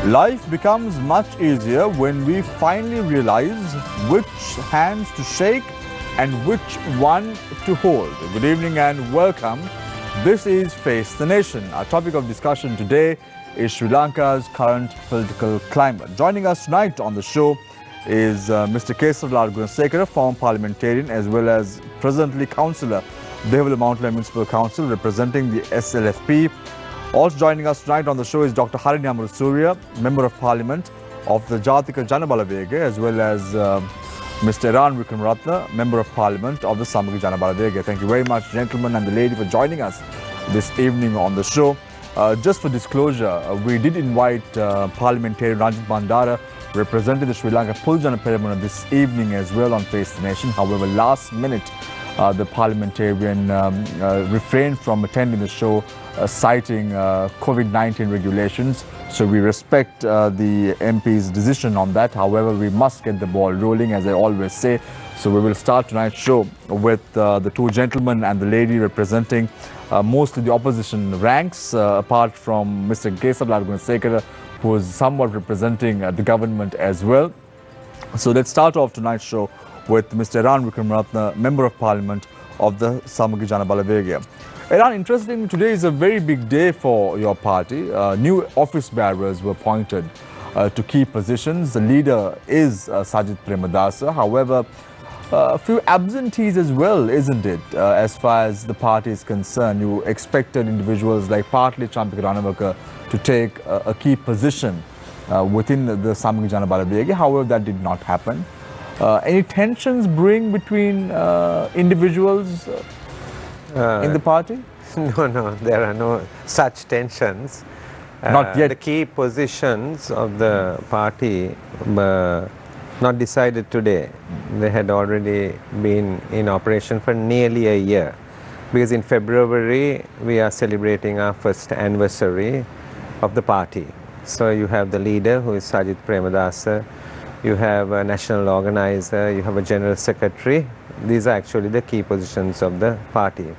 Life becomes much easier when we finally realize which hands to shake and which one to hold. Good evening and welcome. This is Face the Nation. Our topic of discussion today is Sri Lanka's current political climate. Joining us tonight on the show is Mr. Kesavlal Gunasekara, former parliamentarian as well as presently councillor, Devula Mountain Municipal Council, representing the SLFP. Also joining us tonight on the show is Dr. Harini Amarasuriya, Member of Parliament of the Jatika Janabalavega, as well as Mr. Iran Wickramaratne, Member of Parliament of the Samagi Janabalavega. Thank you very much, gentlemen and the lady, for joining us this evening on the show. Just for disclosure, we did invite Parliamentarian Ranjit Bandara, representing the Sri Lanka Puljana Peramuna, this evening as well on Face the Nation. However, last minute, the parliamentarian refrained from attending the show, citing COVID-19 regulations. So we respect the MP's decision on that. However, we must get the ball rolling, as I always say. So we will start tonight's show with the two gentlemen and the lady representing mostly the opposition ranks, apart from Mr. Kesavlal Gunasekara, who is somewhat representing the government as well. So let's start off tonight's show with Mr. Iran Wickramaratne, Member of Parliament of the Samagi Janabalavega. Iran, interestingly, today is a very big day for your party. New office bearers were appointed to key positions. The leader is Sajid Premadasa. However, a few absentees as well, isn't it? As far as the party is concerned, you expected individuals like Partly Champika Ranawaka to take a key position within the Samagi Janabalavega. However, that did not happen. Any tensions brewing between individuals in the party? No, there are no such tensions. Not yet. The key positions of the party were not decided today. They had already been in operation for nearly a year. Because in February, we are celebrating our first anniversary of the party. So you have the leader, who is Sajid Premadasa. You have a national organizer, you have a general secretary. These are actually the key positions of the party.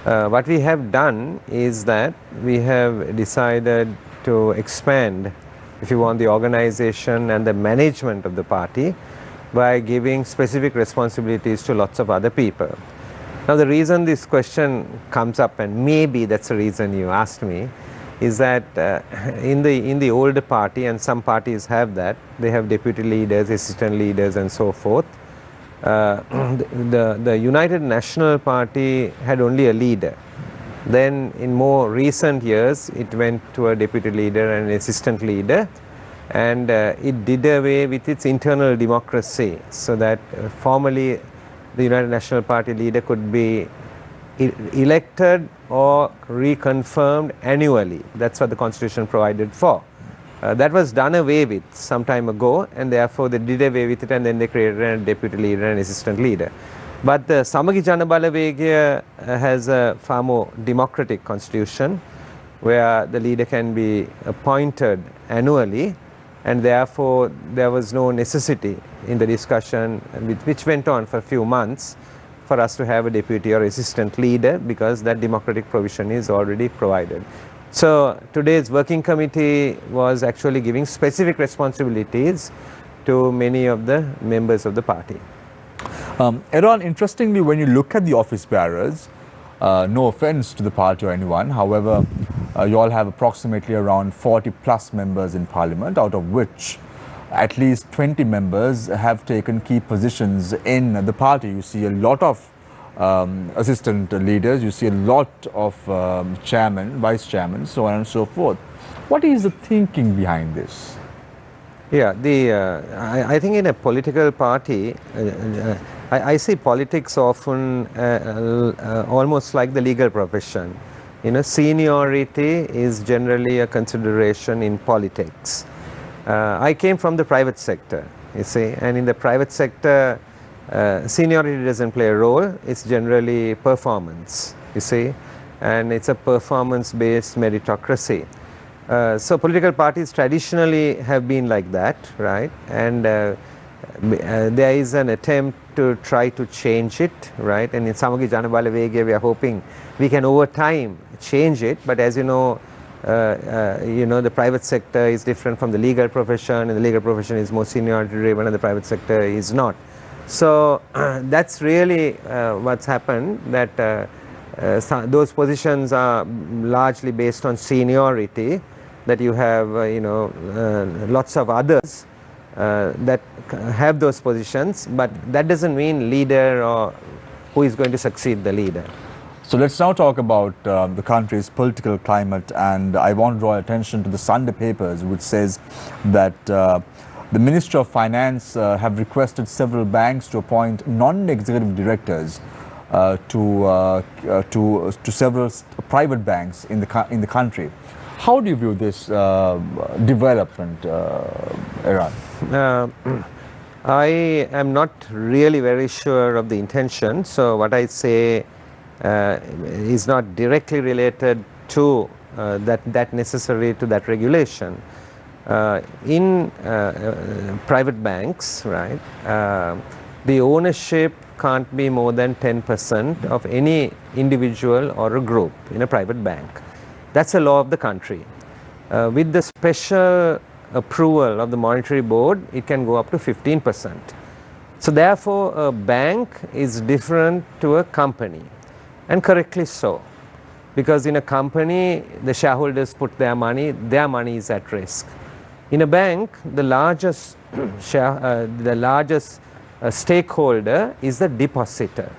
What we have done is that we have decided to expand, if you want, the organization and the management of the party by giving specific responsibilities to lots of other people. Now, the reason this question comes up, and maybe that's the reason you asked me, is that in the older party, and some parties have that, they have deputy leaders, assistant leaders and so forth. The United National Party had only a leader. Then in more recent years, it went to a deputy leader and an assistant leader, and it did away with its internal democracy, so that formally the United National Party leader could be elected or reconfirmed annually. That's what the constitution provided for. That was done away with some time ago, and therefore they did away with it, and then they created a deputy leader and assistant leader. But the Samagi Janabalavega has a far more democratic constitution, where the leader can be appointed annually, and therefore there was no necessity in the discussion, which went on for a few months, for us to have a deputy or assistant leader, because that democratic provision is already provided. So today's working committee was actually giving specific responsibilities to many of the members of the party. Iran, interestingly, when you look at the office bearers, no offense to the party or anyone, however, you all have approximately around 40 plus members in parliament, out of which at least 20 members have taken key positions in the party. You see a lot of assistant leaders, you see a lot of chairman, vice chairman, so on and so forth. What is the thinking behind this? Yeah, I think in a political party, I see politics often almost like the legal profession. You know, seniority is generally a consideration in politics. I came from the private sector, you see, and in the private sector, seniority doesn't play a role. It's generally performance, you see, and it's a performance-based meritocracy. So political parties traditionally have been like that, right? And there is an attempt to try to change it, right? And in Samagi Janabalavega, we are hoping we can over time change it. But as you know, you know, the private sector is different from the legal profession, and the legal profession is more seniority driven and the private sector is not. So that's really what's happened, that those positions are largely based on seniority, that you have you know, lots of others that have those positions, but that doesn't mean leader or who is going to succeed the leader. So let's now talk about the country's political climate, and I want to draw attention to the Sunday papers, which says that the Minister of Finance have requested several banks to appoint non-executive directors to several private banks in the country. How do you view this development, Iran? I am not really very sure of the intention, so what I say is not directly related to that necessary to that regulation. In private banks, right, the ownership can't be more than 10% of any individual or a group in a private bank. That's a law of the country. With the special approval of the monetary board, it can go up to 15%. So therefore, a bank is different to a company, and correctly so, because in a company the shareholders put their money is at risk. In a bank, the largest stakeholder is the depositor,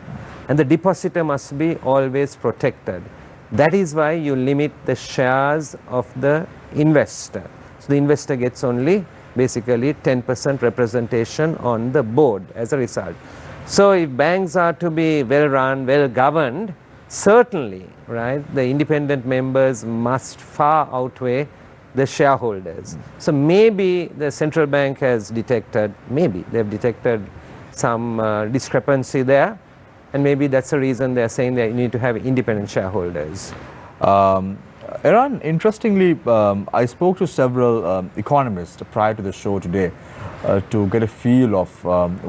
and the depositor must be always protected. That is why you limit the shares of the investor. So the investor gets only basically 10% representation on the board as a result. So if banks are to be well run, well governed, certainly, right, the independent members must far outweigh the shareholders. So maybe the central bank has detected, maybe they've detected some discrepancy there, and maybe that's the reason they're saying that you need to have independent shareholders. Iran, interestingly, I spoke to several economists prior to the show today to get a feel of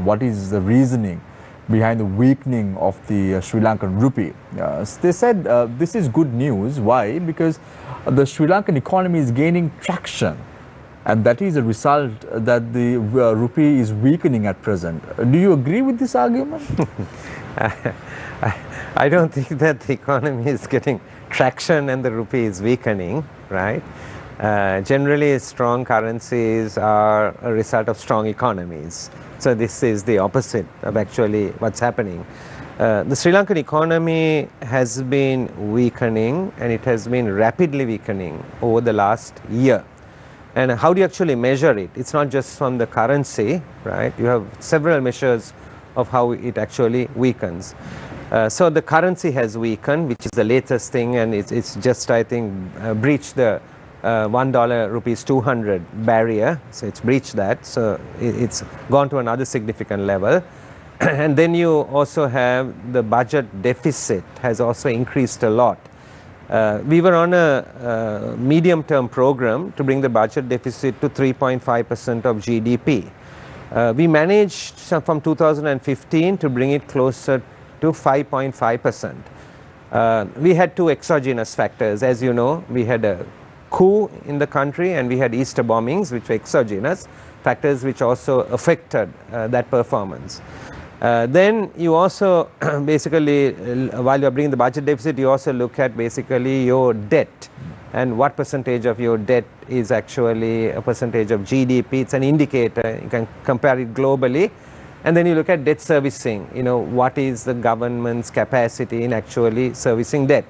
what is the reasoning behind the weakening of the Sri Lankan rupee. They said this is good news. Why? Because the Sri Lankan economy is gaining traction, and that is a result that the rupee is weakening at present. Do you agree with this argument? I don't think that the economy is getting traction and the rupee is weakening, right? Generally, strong currencies are a result of strong economies. So this is the opposite of actually what's happening. The Sri Lankan economy has been weakening, and it has been rapidly weakening over the last year. And how do you actually measure it? It's not just from the currency, right? You have several measures of how it actually weakens. So the currency has weakened, which is the latest thing, and it's just, I think, breached the $1 rupees 200 barrier. So it's breached that. So it's gone to another significant level. And then you also have the budget deficit has also increased a lot. We were on a medium-term program to bring the budget deficit to 3.5% of GDP. We managed from 2015 to bring it closer to 5.5%. We had two exogenous factors. As you know, we had a coup in the country, and we had Easter bombings, which were exogenous factors, which also affected that performance. Then you also basically, while you are bringing the budget deficit, you also look at basically your debt and what percentage of your debt is actually a percentage of GDP. It's an indicator. You can compare it globally. And then you look at debt servicing, you know, what is the government's capacity in actually servicing debt.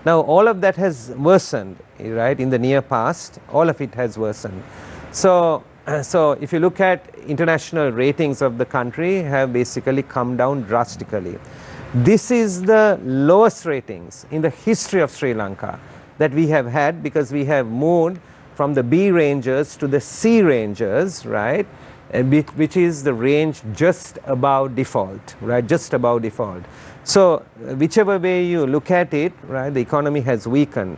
Now, all of that has worsened, right, in the near past. All of it has worsened. So if you look at international ratings of the country have basically come down drastically. This is the lowest ratings in the history of Sri Lanka that we have had, because we have moved from the B rangers to the C rangers, right, which is the range just above default, right, just above default. So whichever way you look at it, right, the economy has weakened.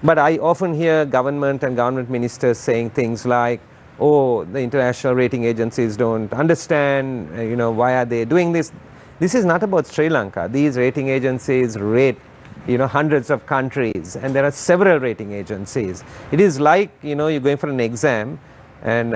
But I often hear government and government ministers saying things like, oh, the international rating agencies don't understand, you know, why are they doing this? This is not about Sri Lanka. These rating agencies rate hundreds of countries, and there are several rating agencies. It is like, you're going for an exam, and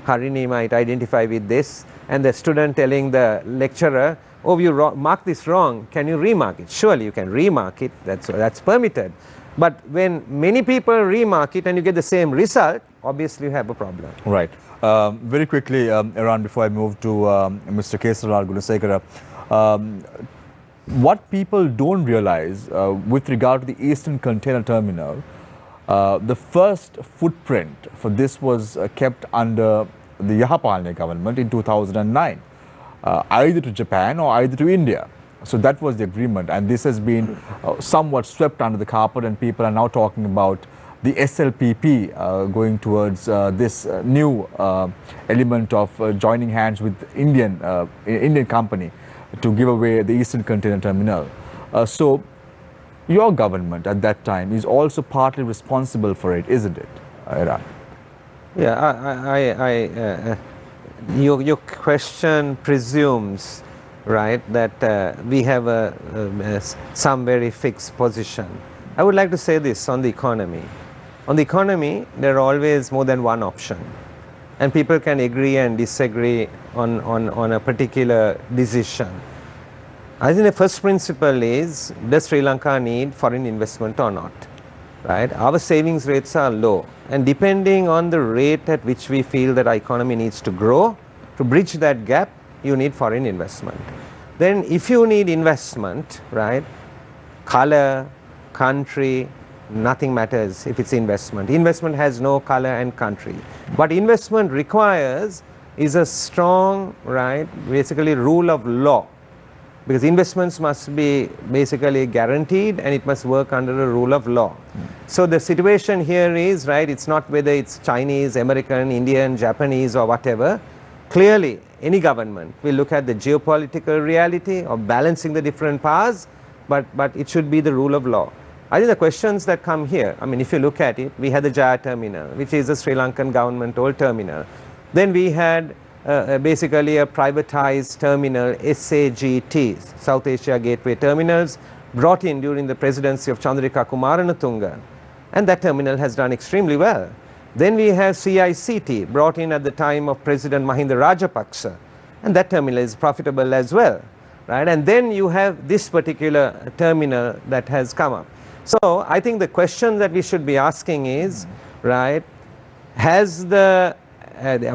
Harini might identify with this, and the student telling the lecturer, oh, you marked this wrong, can you remark it? Surely you can remark it, that's permitted. But when many people remark it and you get the same result, obviously you have a problem. Right. Very quickly, Iran, before I move to Mr. Kesarlal Gunasekara, what people don't realize with regard to the Eastern Container Terminal, the first footprint for this was kept under the Yahapalne government in 2009, either to Japan or either to India. So that was the agreement, and this has been somewhat swept under the carpet, and people are now talking about the SLPP going towards this new element of joining hands with Indian company to give away the Eastern Container Terminal. So your government at that time is also partly responsible for it, isn't it, Iran? Yeah, your question presumes, right, that we have some very fixed position. I would like to say this on the economy. On the economy, there are always more than one option, and people can agree and disagree on a particular decision. I think the first principle is, does Sri Lanka need foreign investment or not? Right? Our savings rates are low, and depending on the rate at which we feel that our economy needs to grow, to bridge that gap, you need foreign investment. Then if you need investment, right, color, country, nothing matters if it's investment. Investment has no color and country. What investment requires is a strong, right, basically rule of law, because investments must be basically guaranteed and it must work under a rule of law. So the situation here is, right, it's not whether it's Chinese, American, Indian, Japanese or whatever. Clearly, any government will look at the geopolitical reality of balancing the different powers, but it should be the rule of law. I think the questions that come here, I mean, if you look at it, we had the Jaya terminal, which is a Sri Lankan government-owned terminal. Then we had basically a privatized terminal, SAGT, South Asia Gateway Terminals, brought in during the presidency of Chandrika Kumaranatunga. And that terminal has done extremely well. Then we have CICT, brought in at the time of President Mahinda Rajapaksa. And that terminal is profitable as well. Right? And then you have this particular terminal that has come up. So I think the question that we should be asking is, right, has the,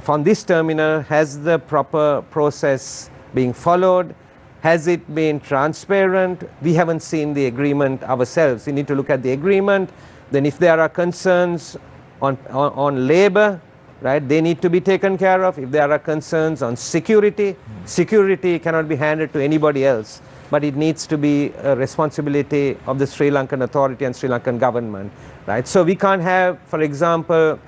from this terminal, has the proper process being followed? Has it been transparent? We haven't seen the agreement ourselves. We need to look at the agreement. Then if there are concerns on labor, right, they need to be taken care of. If there are concerns on security, security cannot be handed to anybody else, but it needs to be a responsibility of the Sri Lankan authority and Sri Lankan government, right? So we can't have, for example,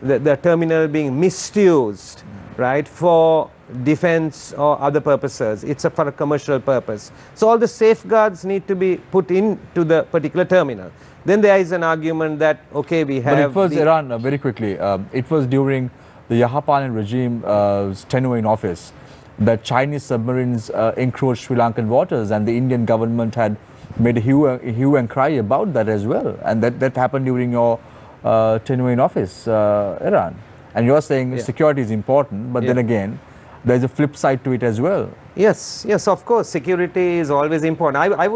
the terminal being misused, right, for defense or other purposes. It's for a commercial purpose. So all the safeguards need to be put into the particular terminal. Then there is an argument that, okay, we have... But it was, Iran, very quickly, it was during the Yahapalne regime's tenure in office that Chinese submarines encroached Sri Lankan waters, and the Indian government had made a hue and cry about that as well. And that happened during your tenure in office, Iran. And you're saying security is important, but then again, there's a flip side to it as well. Yes, yes, of course, security is always important. I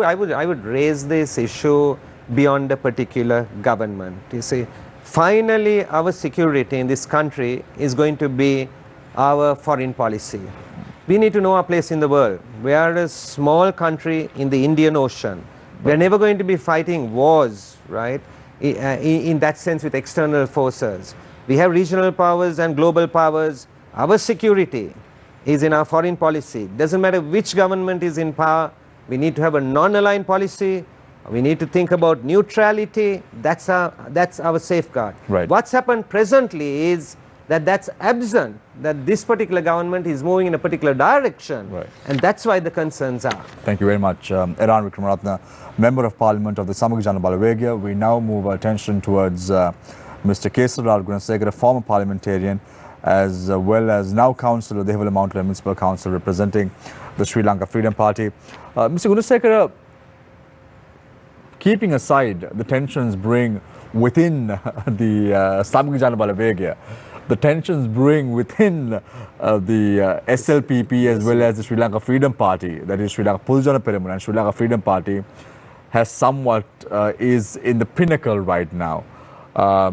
would raise this issue beyond a particular government. You see, finally, our security in this country is going to be our foreign policy. We need to know our place in the world. We are a small country in the Indian Ocean. We are never going to be fighting wars, right, in that sense with external forces. We have regional powers and global powers. Our security is in our foreign policy. Doesn't matter which government is in power, we need to have a non-aligned policy. We need to think about neutrality. That's our safeguard. Right. What's happened presently is that that's absent, that this particular government is moving in a particular direction. Right. And that's why the concerns are. Thank you very much, Iran Vikramaratne, Member of Parliament of the Samaga Jana Balawegya. We now move our attention towards Mr. Kesarlal Gunasekara, former parliamentarian, as well as now councillor, Dehavala Mountain Municipal Council, representing the Sri Lanka Freedom Party. Mr. Gunasekara, keeping aside the tensions brewing within the Samgik Jana Balabegya, the tensions brewing within the SLPP as well as the Sri Lanka Freedom Party, that is Sri Lanka Pulajana Peramuna and Sri Lanka Freedom Party, has somewhat is in the pinnacle right now.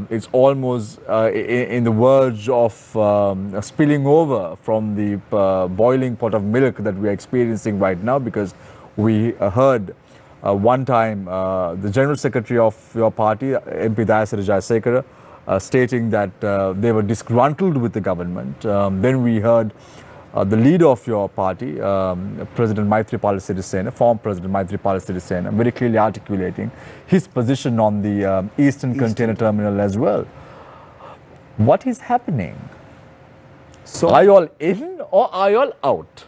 It's almost in the verge of spilling over from the boiling pot of milk that we are experiencing right now, because we heard one time the General Secretary of your party, MP Dayasiri Jayasekara, stating that they were disgruntled with the government. Then we heard the leader of your party, President Maithripala Sirisena, former President Maithripala Sirisena, very clearly articulating his position on the Eastern Container Terminal as well. What is happening? So, are you all in or are you all out?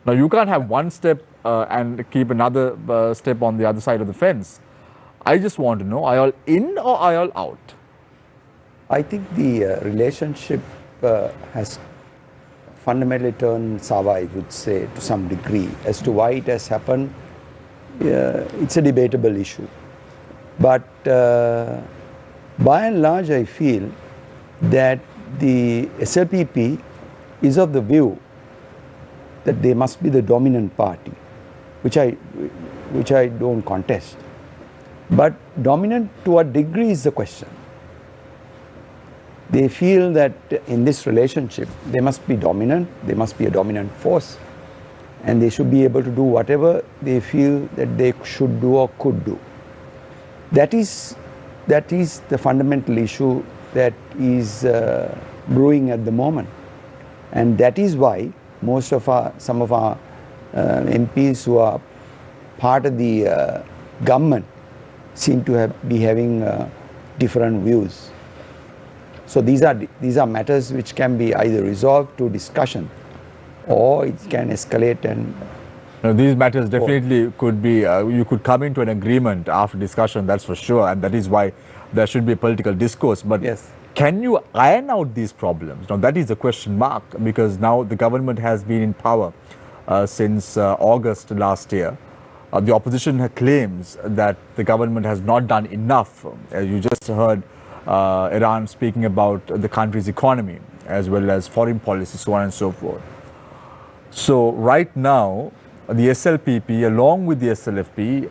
Now, you can't have one step and keep another step on the other side of the fence. I just want to know, are you all in or are you all out? I think the relationship has fundamentally turned sour, I would say, to some degree. As to why it has happened, it's a debatable issue. But by and large, I feel that the SLPP is of the view that they must be the dominant party, which I don't contest. But dominant to what degree is the question. They feel that in this relationship, they must be dominant, they must be a dominant force, and they should be able to do whatever they feel that they should do or could do. That is the fundamental issue that is brewing at the moment. And that is why some of our MPs who are part of the government seem to be having different views. So these are matters which can be either resolved to discussion, or it can escalate and. Now, these matters definitely could be. You could come into an agreement after discussion. That's for sure, and that is why there should be a political discourse. But yes, can you iron out these problems? Now that is a question mark, because now the government has been in power since August last year. The opposition claims that the government has not done enough. As you just heard Iran speaking about the country's economy as well as foreign policy, so on and so forth. So right now, the SLPP along with the SLFP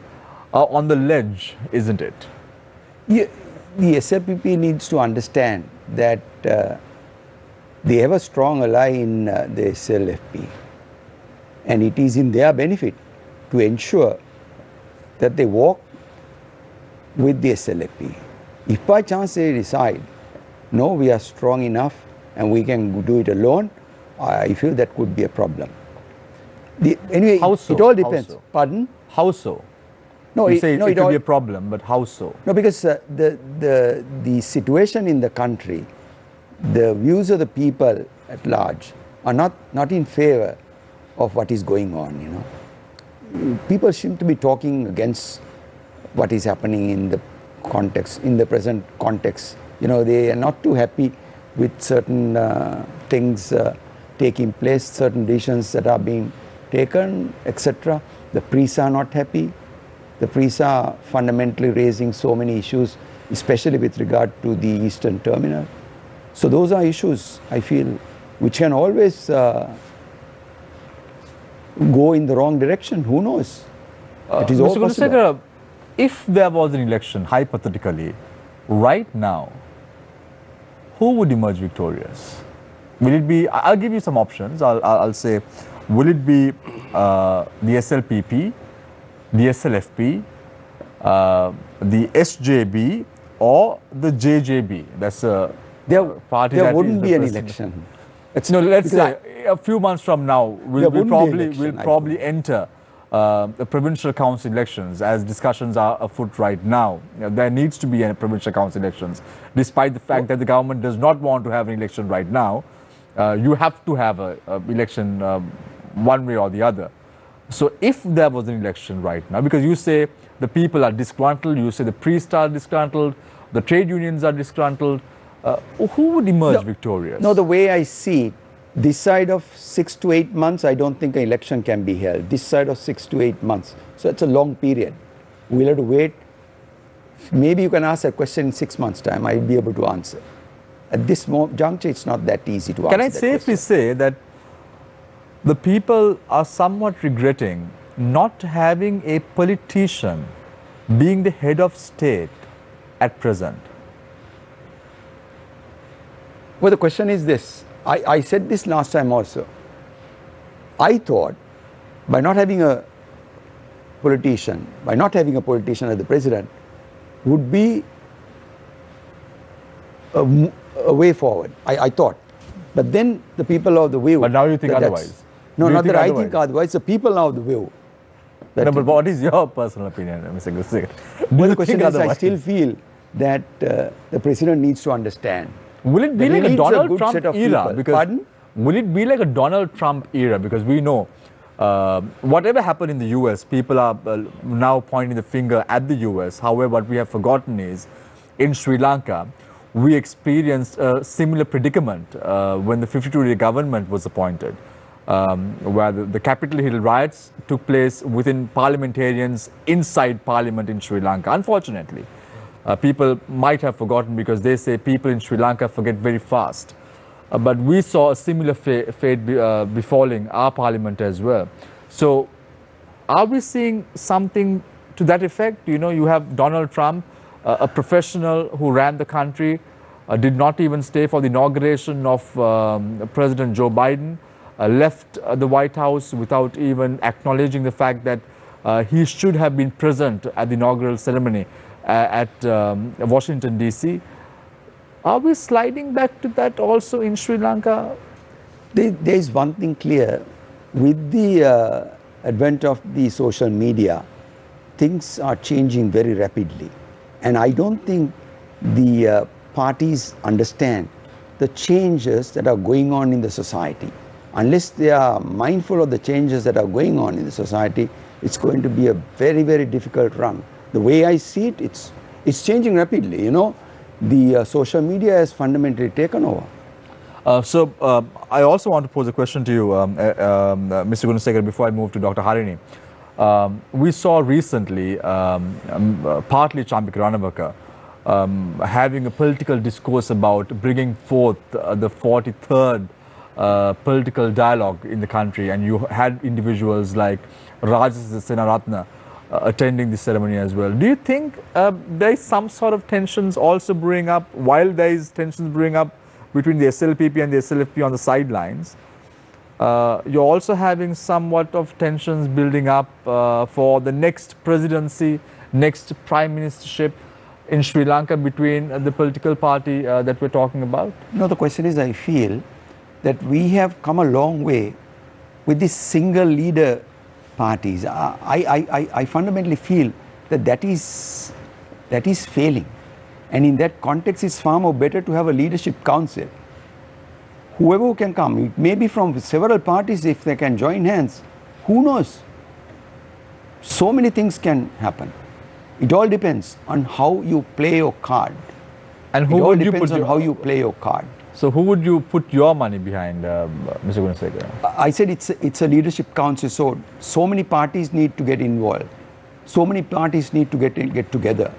are on the ledge, isn't it? Yeah, the SLPP needs to understand that they have a strong ally in the SLFP, and it is in their benefit to ensure that they walk with the SLFP. If by chance they decide, no, we are strong enough and we can do it alone, I feel that could be a problem. Anyway, how so? It all depends. How so? Pardon? How so? No, you say it could be a problem, but how so? No, because the situation in the country, the views of the people at large are not in favor of what is going on, you know. People seem to be talking against what is happening in the context, in the present context. You know, they are not too happy with certain things taking place, certain decisions that are being taken, etc. The priests are not happy. The priests are fundamentally raising so many issues, especially with regard to the Eastern Terminal. So those are issues, I feel, which can always go in the wrong direction. Who knows? It is all possible. Mr. Gunasekara, if there was an election, hypothetically, right now, who would emerge victorious? Will it be, I'll give you some options. I'll say, will it be the SLPP, the SLFP, the SJB, or the JJB? That's a party that wouldn't be an election. No, let's say a few months from now, we'll probably enter the provincial council elections, as discussions are afoot right now. There needs to be a provincial council elections, despite the fact that the government does not want to have an election right now. You have to have an election one way or the other. So if there was an election right now, because you say the people are disgruntled, you say the priests are disgruntled, the trade unions are disgruntled, who would emerge victorious? No, the way I see it, this side of 6 to 8 months, I don't think an election can be held. This side of 6 to 8 months. So it's a long period. we'll have to wait. Maybe you can ask a question in 6 months' time, I'll be able to answer. At this juncture, it's not that easy to answer. Can I safely say that the people are somewhat regretting not having a politician being the head of state at present? Well, the question is this. I said this last time also. I thought by not having a politician as the president would be a way forward. I thought. But then the people of the view. But now you think otherwise. No, not that I think otherwise. The people of the view. No, but what is your personal opinion, Mr. Gusik? Well, the question is, I still feel that the president needs to understand. Will it be like a Donald Trump era? Because Pardon? Will it be like a Donald Trump era? Because we know whatever happened in the US, people are now pointing the finger at the US. However, what we have forgotten is in Sri Lanka, we experienced a similar predicament when the 52-day government was appointed, where the Capitol Hill riots took place within parliamentarians inside parliament in Sri Lanka. Unfortunately, people might have forgotten because they say people in Sri Lanka forget very fast. But we saw a similar fate befalling our parliament as well. So are we seeing something to that effect? You know, you have Donald Trump, a professional who ran the country, did not even stay for the inauguration of President Joe Biden, left the White House without even acknowledging the fact that he should have been present at the inaugural ceremony at Washington, D.C. Are we sliding back to that also in Sri Lanka? There is one thing clear. With the advent of the social media, things are changing very rapidly. And I don't think the parties understand the changes that are going on in the society. Unless they are mindful of the changes that are going on in the society, it's going to be a very, very difficult run. The way I see it, it's changing rapidly. You know, the social media has fundamentally taken over. I also want to pose a question to you, Mr. Gunasekara, before I move to Dr. Harini. We saw recently, partly Chambik Ranavaka, having a political discourse about bringing forth the 43rd political dialogue in the country, and you had individuals like Rajas Senaratna attending the ceremony as well. Do you think there is some sort of tensions also brewing up, while there is tensions brewing up between the SLPP and the SLFP on the sidelines? You're also having somewhat of tensions building up for the next presidency, next prime ministership in Sri Lanka between the political party that we're talking about? No, the question is, I feel that we have come a long way with these single leader parties. I fundamentally feel that that is failing. And in that context, it's far more better to have a leadership council. Whoever who can come, it may be from several parties if they can join hands. Who knows? So many things can happen. It all depends on how you play your card. And who it all would you depends put on how you play your card. So who would you put your money behind, Mr. Gunasekara? I said it's a leadership council, so many parties need to get involved. So many parties need to get together.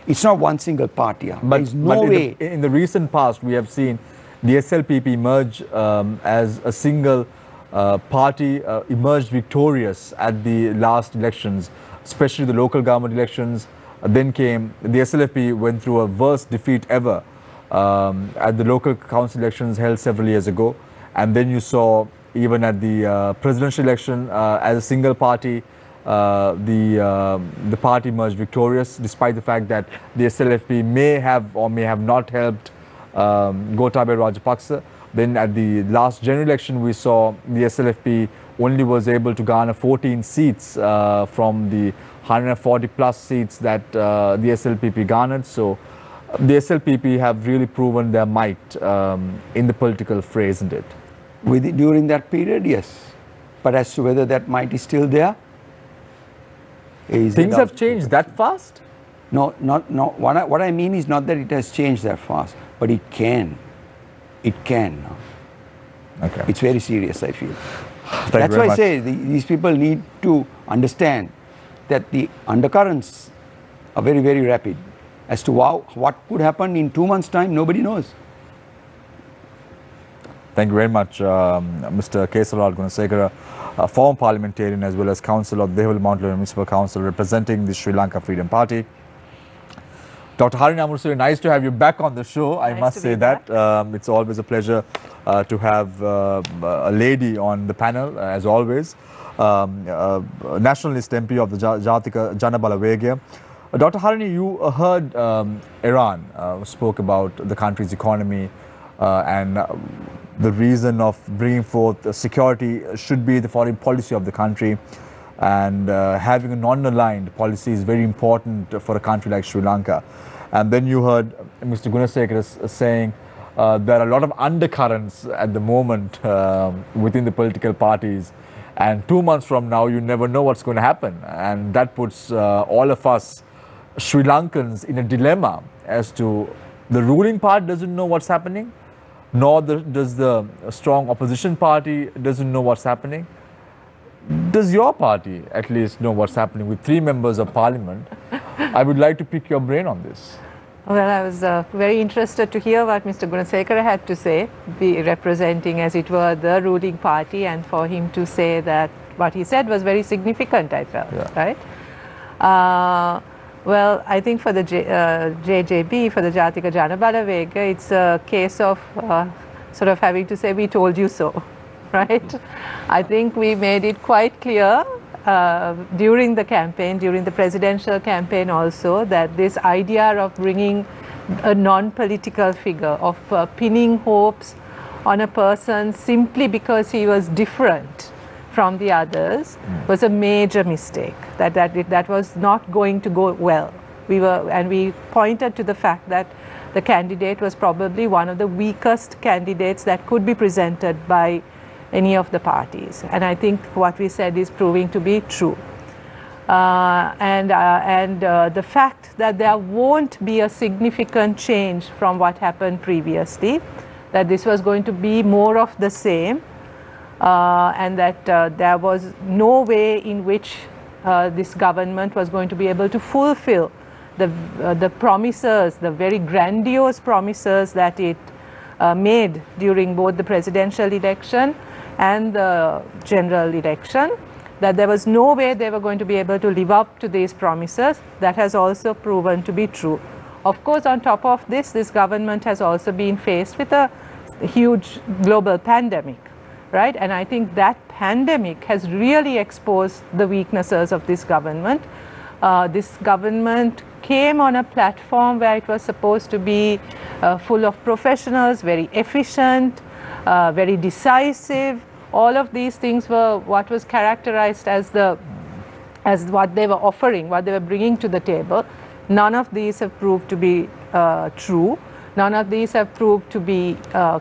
It's not one single party. There's no way. In the recent past, we have seen the SLPP emerge as a single party, emerged victorious at the last elections, especially the local government elections. Then came the SLFP, went through a worst defeat ever at the local council elections held several years ago. And then you saw even at the presidential election as a single party, the party emerged victorious, despite the fact that the SLFP may have or may have not helped Gotabaya Rajapaksa. Then at the last general election, we saw the SLFP only was able to garner 14 seats from the 140 plus seats that the SLPP garnered. So the SLPP have really proven their might in the political fray, isn't it? During that period, yes. But as to whether that might is still there, things have changed that fast? No. What I mean is not that it has changed that fast, but it can. It can. Okay. It's very serious, I feel. Thank That's you very why I much. say these people need to understand that the undercurrents are very, very rapid. As to what could happen in 2 months' time, nobody knows. Thank you very much, Mr. Kesaral Gunasekara, a former parliamentarian as well as councillor of the Devil Mount Municipal Council representing the Sri Lanka Freedom Party. Dr. Harini Amursuri, nice to have you back on the show. I must say that. It's always a pleasure to have a lady on the panel, as always. Nationalist MP of the Jatika Janabala Vegya. Dr. Harini, you heard Iran spoke about the country's economy and the reason of bringing forth security should be the foreign policy of the country, and having a non-aligned policy is very important for a country like Sri Lanka. And then you heard Mr. Gunasekara saying there are a lot of undercurrents at the moment within the political parties, and 2 months from now you never know what's going to happen, and that puts all of us Sri Lankans in a dilemma as to the ruling party doesn't know what's happening, nor does the strong opposition party doesn't know what's happening. Does your party at least know what's happening with 3 members of parliament? I would like to pick your brain on this. Well, I was very interested to hear what Mr. Gunasekara had to say, representing as it were the ruling party, and for him to say that what he said was very significant, I felt, right? Well, I think for the JJB, for the Jatika Janabala Vegya, it's a case of sort of having to say, we told you so, right? I think we made it quite clear during the campaign, during the presidential campaign also, that this idea of bringing a non-political figure, of pinning hopes on a person simply because he was different from the others was a major mistake. That was not going to go well. We pointed to the fact that the candidate was probably one of the weakest candidates that could be presented by any of the parties, and I think what we said is proving to be true. The fact that there won't be a significant change from what happened previously, that this was going to be more of the same, and that there was no way in which this government was going to be able to fulfill the promises, the very grandiose promises that it made during both the presidential election and the general election, that there was no way they were going to be able to live up to these promises. That has also proven to be true. Of course, on top of this, this government has also been faced with a huge global pandemic, right? And I think that pandemic has really exposed the weaknesses of this government. This government came on a platform where it was supposed to be full of professionals, very efficient, very decisive. All of these things were what was characterized as what they were offering, what they were bringing to the table. None of these have proved to be true. None of these have proved to be that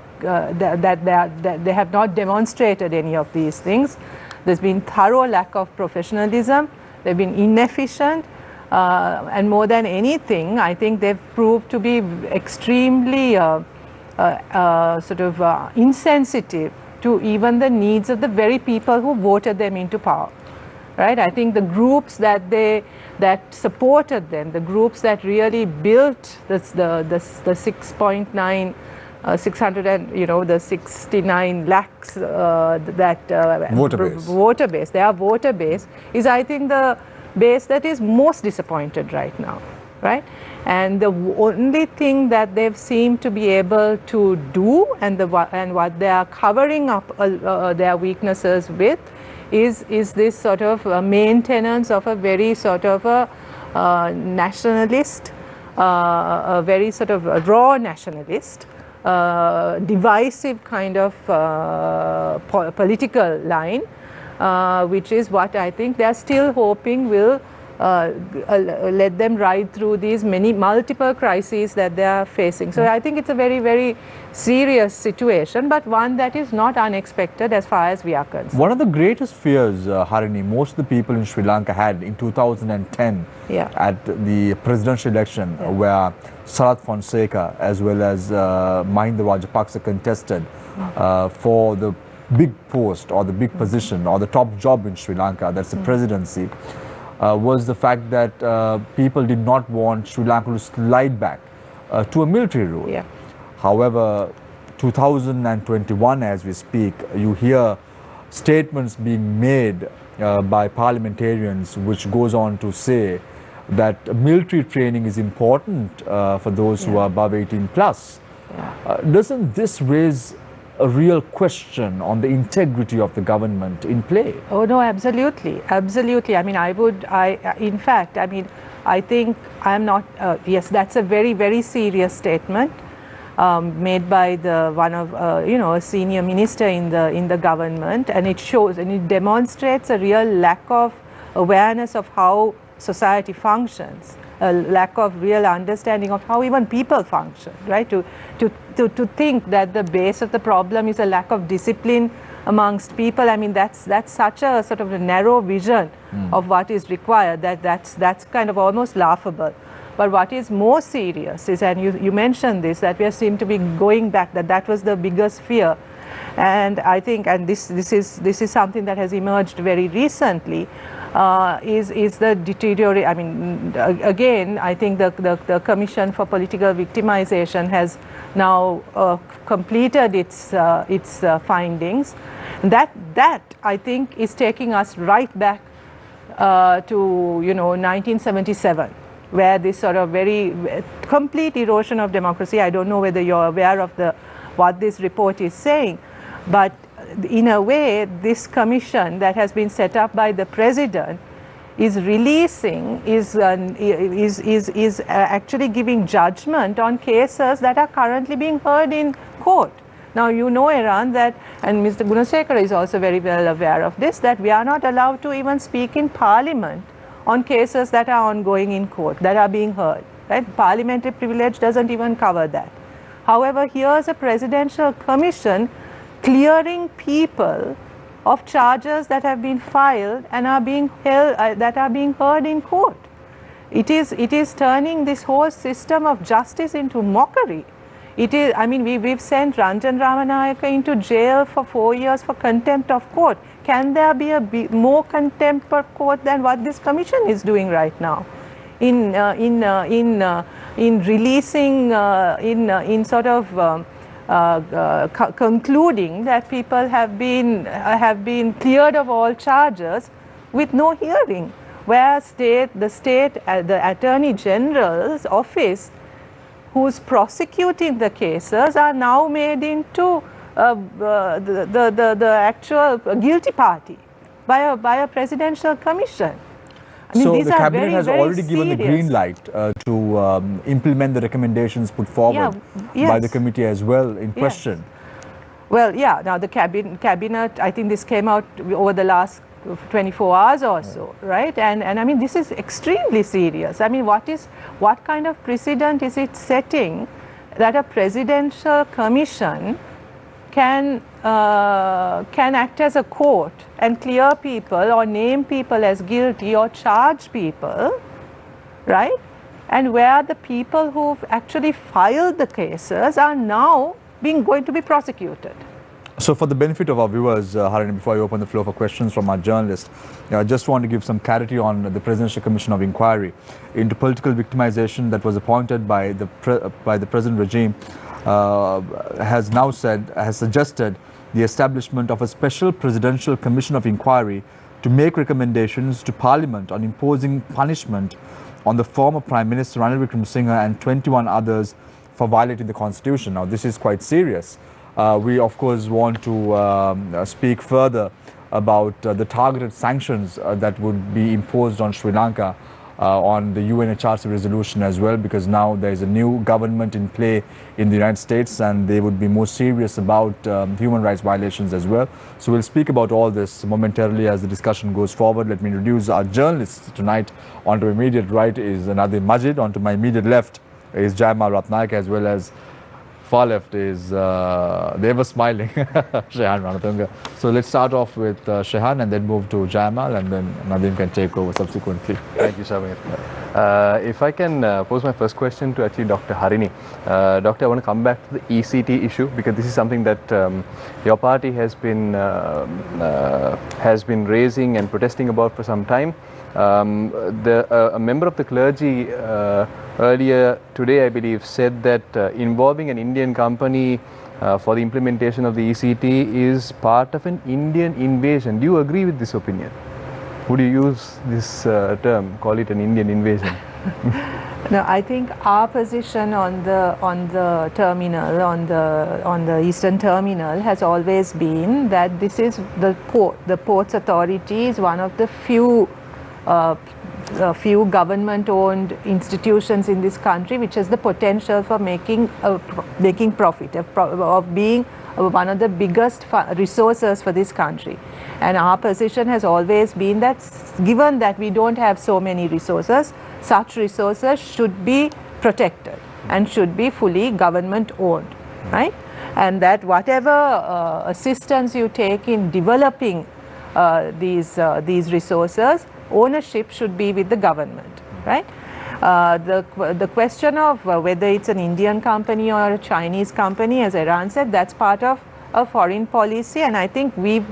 they have not demonstrated any of these things. There's been thorough lack of professionalism. They've been inefficient. And more than anything, I think they've proved to be extremely insensitive to even the needs of the very people who voted them into power, right? I think the groups that supported them, the groups that really built the 6.9, 600 and the 69 lakhs voter base, their voter base is, I think, the base that is most disappointed right now, right? And the only thing that they've seemed to be able to do, and what they are covering up their weaknesses with, is this sort of maintenance of a very sort of a nationalist, a very sort of raw nationalist, divisive kind of political line, which is what I think they are still hoping will let them ride through these multiple crises that they are facing. So I think it's a very, very serious situation, but one that is not unexpected as far as we are concerned. One of the greatest fears, Harini, most of the people in Sri Lanka had in 2010 at the presidential election, where Sarath Fonseca as well as Mahinda Rajapaksa contested for the big post or the big position or the top job in Sri Lanka, that's the presidency. was the fact that people did not want Sri Lanka to slide back to a military rule. Yeah. However, 2021 as we speak, you hear statements being made by parliamentarians which goes on to say that military training is important for those who are above 18 plus. Doesn't this raise a real question on the integrity of the government in play? Oh no, absolutely, absolutely. I mean, in fact, I mean, I think I'm not. Yes, that's a very, very serious statement made by a senior minister in the government, and it shows and it demonstrates a real lack of awareness of how society functions, a lack of real understanding of how even people function, right? To think that the base of the problem is a lack of discipline amongst people, I mean, that's such a sort of a narrow vision of what is required, that's kind of almost laughable. But what is more serious is, and you mentioned this, that we seem to be going back, that was the biggest fear. And I think, and this is something that has emerged very recently, is the deteriorate. I mean, again, I think the Commission for Political Victimization has now completed its findings. That I think is taking us right back to 1977, where this sort of very complete erosion of democracy. I don't know whether you're aware of what this report is saying, but in a way, this commission that has been set up by the president is actually giving judgment on cases that are currently being heard in court. Now, you know, Iran, that, and Mr. Gunasekara is also very well aware of this, that we are not allowed to even speak in parliament on cases that are ongoing in court, that are being heard, right? Parliamentary privilege doesn't even cover that. However, here's a presidential commission clearing people of charges that have been filed and are being held, that are being heard in court. It is turning this whole system of justice into mockery. It is, I mean, we've sent Ranjan Ramanayaka into jail for 4 years for contempt of court. Can there be more contempt of court than what this commission is doing right now? In releasing, in sort of concluding that people have been cleared of all charges with no hearing, where the Attorney General's office, who's prosecuting the cases, are now made into the actual guilty party by a presidential commission. I mean, so these the are cabinet very, has very already given the green light to implement the recommendations put forward by the committee as well in question. Well, yeah. Now the cabinet, I think this came out over the last 24 hours or so, right? And I mean, this is extremely serious. I mean, what kind of precedent is it setting that a presidential commission can act as a court and clear people or name people as guilty or charge people, right? And where the people who've actually filed the cases are now going to be prosecuted. So for the benefit of our viewers, Harini, before I open the floor for questions from our journalists, I just want to give some clarity on the Presidential Commission of Inquiry into political victimization that was appointed by the present regime. Has suggested the establishment of a special Presidential Commission of Inquiry to make recommendations to Parliament on imposing punishment on the former Prime Minister Ranil Wickremesinghe and 21 others for violating the Constitution. Now, this is quite serious. We, of course, want to speak further about the targeted sanctions that would be imposed on Sri Lanka on the UNHRC resolution as well, because now there is a new government in play in the United States and they would be more serious about human rights violations as well. So we'll speak about all this momentarily as the discussion goes forward. Let me introduce our journalists tonight. On to my immediate right is Nadim Majid. On to my immediate left is Jayamal Ratnaik, as well as far left is the ever smiling Shehan Ranatunga. So let's start off with Shehan and then move to Jayamal, and then Nadim can take over subsequently. Thank you, Samir. If I can pose my first question to actually Dr. Harini. Doctor, I want to come back to the ECT issue, because this is something that your party has been raising and protesting about for some time. A member of the clergy earlier today, I believe, said that involving an Indian company for the implementation of the ECT is part of an Indian invasion. Do you agree with this opinion? Would you use this term, call it an Indian invasion? No, I think our position on the terminal, on the eastern terminal, has always been that this is the port. The Ports Authority is one of the few government-owned institutions in this country which has the potential for making profit, of being one of the biggest resources for this country. And our position has always been that given that we don't have so many resources, such resources should be protected and should be fully government-owned, right? And that whatever assistance you take in developing these resources, ownership should be with the government, right? The question of whether it's an Indian company or a Chinese company, as Iran said, that's part of a foreign policy, and I think we've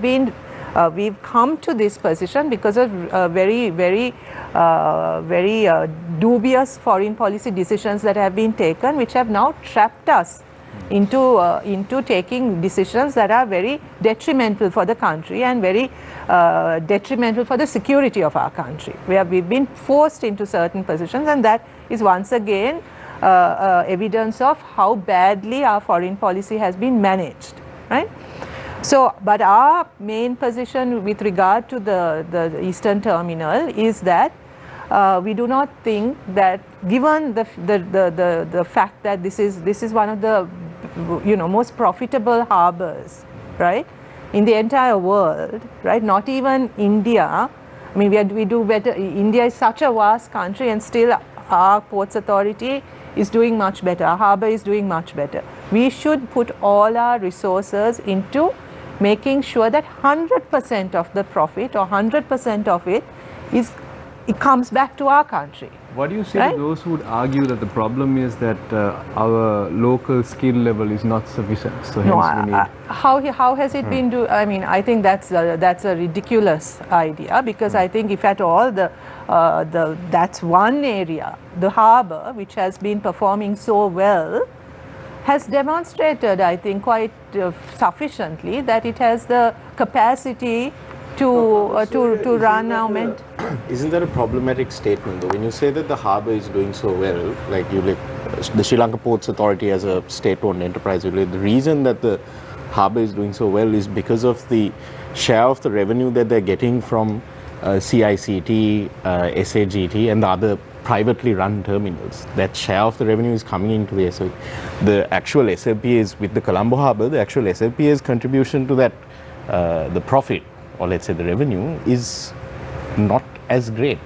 come to this position because of very dubious foreign policy decisions that have been taken, which have now trapped us into taking decisions that are very detrimental for the country and very detrimental for the security of our country. We've been forced into certain positions, and that is once again evidence of how badly our foreign policy has been managed, right? So, but our main position with regard to the eastern terminal is that we do not think that, given the fact that this is one of the most profitable harbors, right, in the entire world, right? Not even India. I mean, we do better. India is such a vast country, and still our Ports Authority is doing much better. Our harbor is doing much better. We should put all our resources into making sure that 100% of the profit or 100% of it comes back to our country. What do you say right? to those who would argue that the problem is that our local skill level is not sufficient? So hence we need. How has it been do? I mean, I think that's a ridiculous idea, because I think if at all that's one area, the harbour, which has been performing so well, has demonstrated, I think, quite sufficiently that it has the capacity to run our ment. Isn't that a problematic statement, though? When you say that the harbour is doing so well, the Sri Lanka Ports Authority as a state-owned enterprise, the reason that the harbour is doing so well is because of the share of the revenue that they're getting from CICT, SAGT, and the other privately run terminals. That share of the revenue is coming into the SLP. The actual SLPA's with the Colombo harbour, the actual SLPA's contribution to that, the profit, or let's say the revenue, is not as great,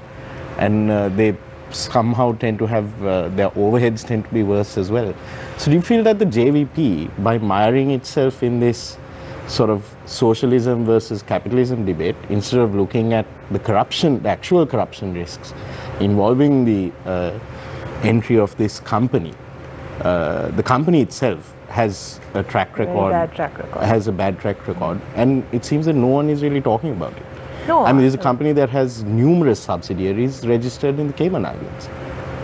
and they somehow tend to have their overheads tend to be worse as well. So do you feel that the JVP, by miring itself in this sort of socialism versus capitalism debate, instead of looking at the corruption, the actual corruption risks involving the entry of this company, the company itself has a track record, has a bad track record, and it seems that no one is really talking about it. No, I mean, there's a company that has numerous subsidiaries registered in the Cayman Islands.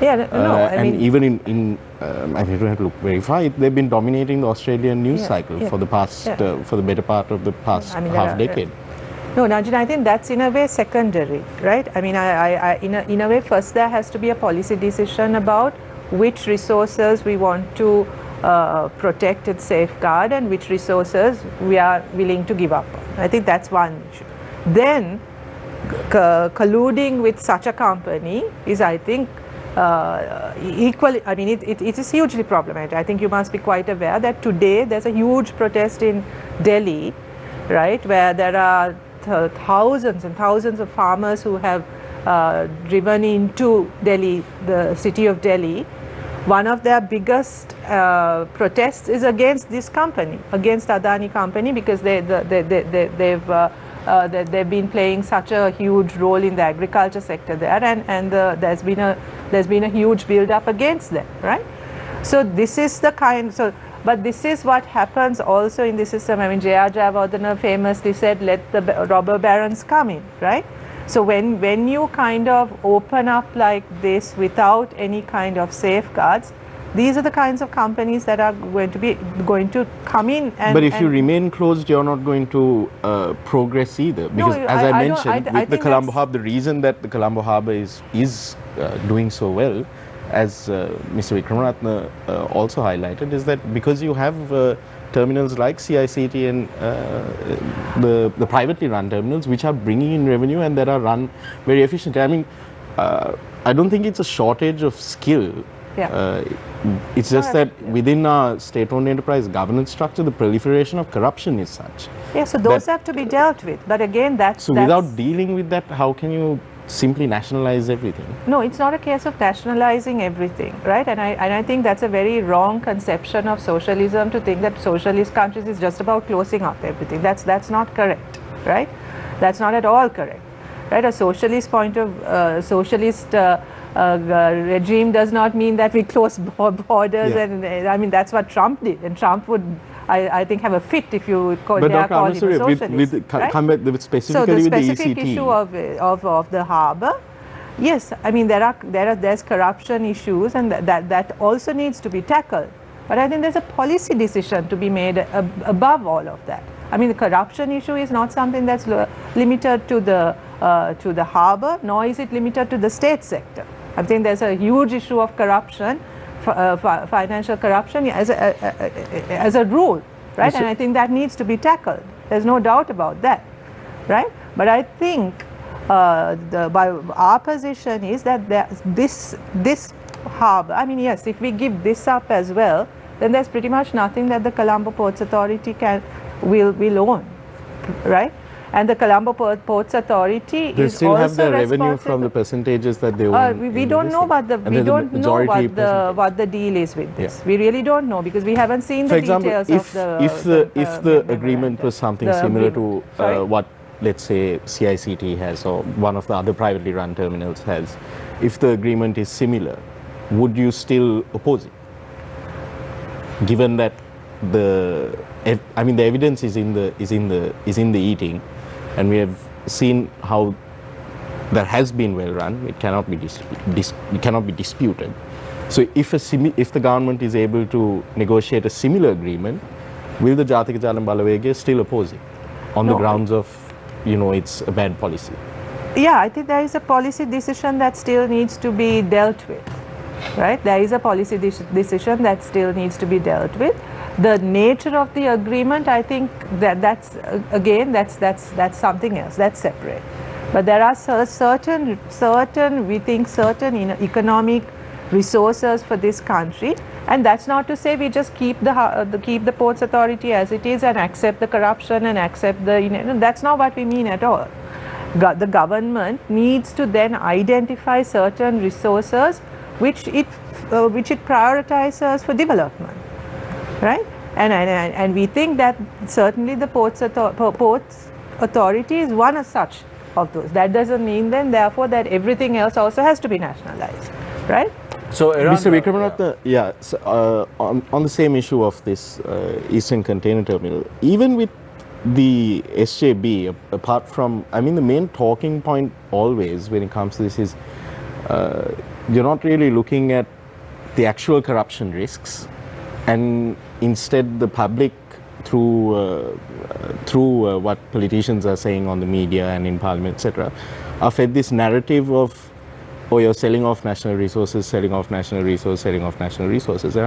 Yeah, no, I mean, even in I don't have to look very far. They've been dominating the Australian news cycle for the past, for the better part of the past half decade. No, Najin, I think that's in a way secondary, right? I mean, in a way, first there has to be a policy decision about which resources we want to protect and safeguard, and which resources we are willing to give up on. I think that's one issue. Then colluding with such a company is, I think, equally, I mean, it is hugely problematic. I think you must be quite aware that today there's a huge protest in Delhi, right, where there are thousands and thousands of farmers who have driven into Delhi, the city of Delhi. One of their biggest protests is against this company, against Adani company, because they've been playing such a huge role in the agriculture sector there, and there's been a huge build up against them, right? So this is the kind. But this is what happens also in the system. I mean, J.R. Jayawardena famously said, "Let the robber barons come in," right? So when you kind of open up like this without any kind of safeguards, these are the kinds of companies that are going to come in and... But if you remain closed, you're not going to progress either. Because as I mentioned, with the Colombo Harbour, the reason that the Colombo Harbour is doing so well, as Mr. Vikramaratne also highlighted, is that because you have terminals like CICT and the privately run terminals, which are bringing in revenue and that are run very efficiently. I mean, I don't think it's a shortage of skill. Yeah. It's just that within our state-owned enterprise governance structure, the proliferation of corruption is such. Yeah, so those have to be dealt with. But again, that's... without dealing with that, how can you simply nationalize everything? No, it's not a case of nationalizing everything, right? And I think that's a very wrong conception of socialism, to think that socialist countries is just about closing up everything. That's not correct, right? That's not at all correct, right? A socialist regime does not mean that we close borders, and I mean that's what Trump did, and Trump would, I think, have a fit if you call him a socialist. Come back specifically so the with specific the ECT issue of the harbour, yes, I mean there's corruption issues, and that also needs to be tackled. But I think there's a policy decision to be made above all of that. I mean, the corruption issue is not something that's limited to the harbour, nor is it limited to the state sector. I think there's a huge issue of corruption, financial corruption as a rule, right? And I think that needs to be tackled. There's no doubt about that, right? But I think our position is that this harbour, I mean, yes, if we give this up as well, then there's pretty much nothing that the Colombo Ports Authority will own, right? And the Colombo Ports Authority they is still also have their revenue from the percentages that they own. We don't know what the deal is with this. We really don't know, because we haven't seen the details of the. If the agreement was something similar to what, let's say, CICT has, or one of the other privately run terminals has, if the agreement is similar, would you still oppose it? Given that the evidence is in the eating, and we have seen how that has been well run. It cannot be disputed. So if the government is able to negotiate a similar agreement, will the Jathika Jalam Balawegaya still oppose it on the grounds of, it's a bad policy? Yeah, I think there is a policy decision that still needs to be dealt with, right? There is a policy decision that still needs to be dealt with. The nature of the agreement, I think that's something else, that's separate. But there are certain economic resources for this country, and that's not to say we just keep the Ports Authority as it is and accept the corruption and accept that's not what we mean at all. The government needs to then identify certain resources which it prioritizes for development, right? And we think that certainly the Ports Authority is one of such of those. That doesn't mean then therefore that everything else also has to be nationalized, right? So Mr. Vikramaratne, on the same issue of this Eastern Container Terminal, even with the SJB, apart from, the main talking point always when it comes to this is you're not really looking at the actual corruption risks, and instead the public through what politicians are saying on the media and in parliament, etc., are fed this narrative of, oh, you're selling off national resources, and I'm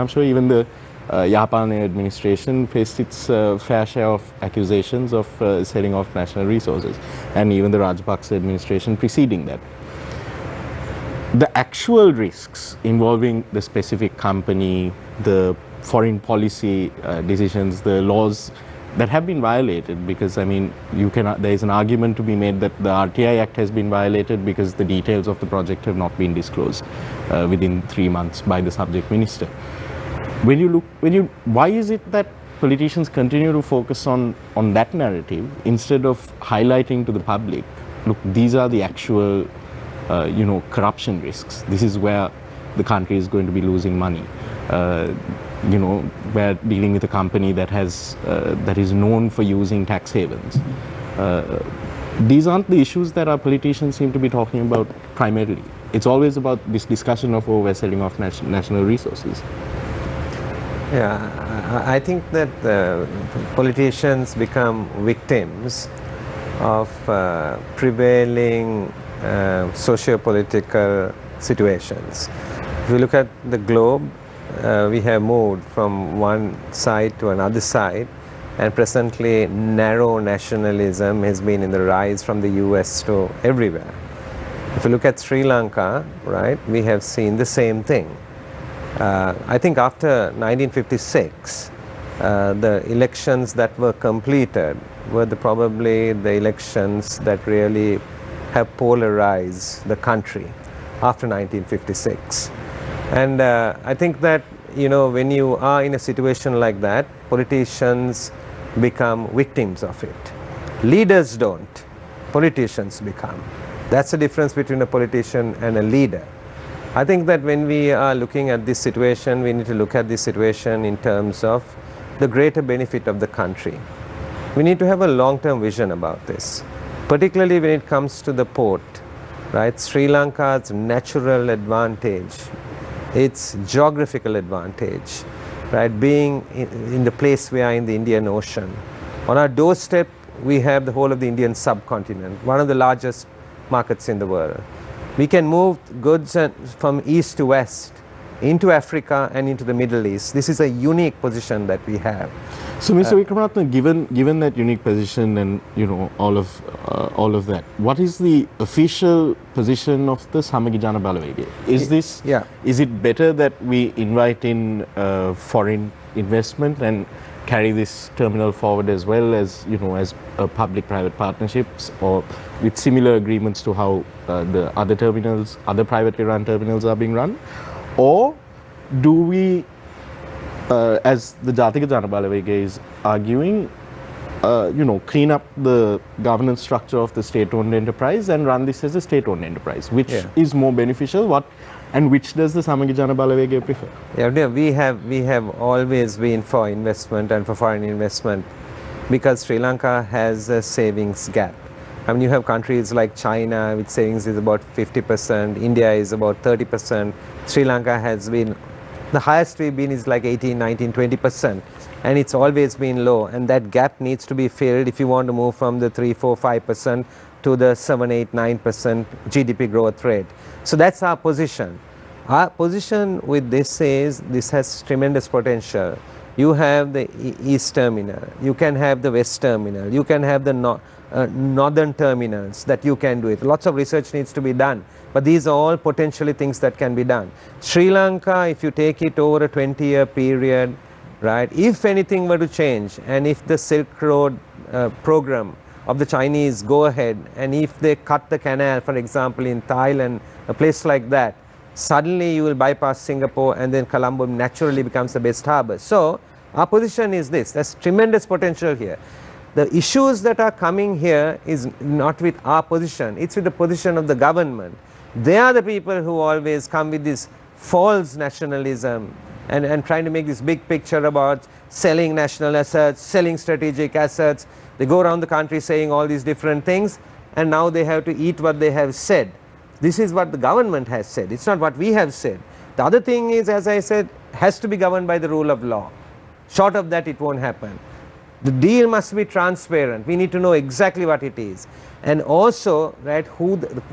sure even the Yapane administration faced its fair share of accusations of selling off national resources, and even the Rajapaksa administration preceding that. The actual risks involving the specific company, the foreign policy decisions, the laws that have been violated, because there is an argument to be made that the RTI Act has been violated because the details of the project have not been disclosed within 3 months by the subject minister. Why is it that politicians continue to focus on that narrative instead of highlighting to the public, look, these are the actual corruption risks. This is where the country is going to be losing money. We're dealing with a company that is known for using tax havens. these aren't the issues that our politicians seem to be talking about primarily. It's always about this discussion of, oh, we're selling off national resources. Yeah, I think that politicians become victims of prevailing socio-political situations. If you look at the globe, we have moved from one side to another side, and presently narrow nationalism has been in the rise from the US to everywhere. If you look at Sri Lanka, right, we have seen the same thing. I think after 1956, the elections that were completed were probably the elections that really have polarized the country after 1956. And I think that, you know, when you are in a situation like that, politicians become victims of it. Leaders don't, politicians become. That's the difference between a politician and a leader. I think that when we are looking at this situation, we need to look at this situation in terms of the greater benefit of the country. We need to have a long-term vision about this, particularly when it comes to the port, right? Sri Lanka's natural advantage, its geographical advantage, right? Being in the place we are in the Indian Ocean. On our doorstep, we have the whole of the Indian subcontinent, one of the largest markets in the world. We can move goods from east to west into Africa and into the Middle East. This is a unique position that we have. So, Mr. Vikramaratne, given that unique position and, you know, all of that, what is the official position of the Samagi Jana Balawege? Is it better that we invite in foreign investment and carry this terminal forward as well as, you know, as public-private partnerships, or with similar agreements to how the other terminals, other privately run terminals are being run? Or do we, as the Jatika Jana Balawege is arguing, you know, clean up the governance structure of the state-owned enterprise and run this as a state-owned enterprise? Which is more beneficial? And which does the Samagi Jana Balawege prefer? Yeah, we have always been for investment and for foreign investment, because Sri Lanka has a savings gap. I mean, you have countries like China, which savings is about 50%, India is about 30%, Sri Lanka has been, the highest we've been is like 18, 19, 20%, and it's always been low, and that gap needs to be filled if you want to move from the 3, 4, 5% to the 7, 8, 9% GDP growth rate. So that's our position. Our position with this is, this has tremendous potential. You have the East Terminal, you can have the West Terminal, you can have the northern terminals that you can do it. Lots of research needs to be done, but these are all potentially things that can be done. Sri Lanka, if you take it over a 20-year period, right, if anything were to change, and if the Silk Road program of the Chinese go ahead, and if they cut the canal, for example, in Thailand, a place like that, suddenly you will bypass Singapore, and then Colombo naturally becomes the best harbor. So our position is this, there's tremendous potential here. The issues that are coming here is not with our position, it's with the position of the government. They are the people who always come with this false nationalism and trying to make this big picture about selling national assets, selling strategic assets. They go around the country saying all these different things, and now they have to eat what they have said. This is what the government has said, it's not what we have said. The other thing is, as I said, has to be governed by the rule of law. Short of that, it won't happen. The deal must be transparent. We need to know exactly what it is. And also, right,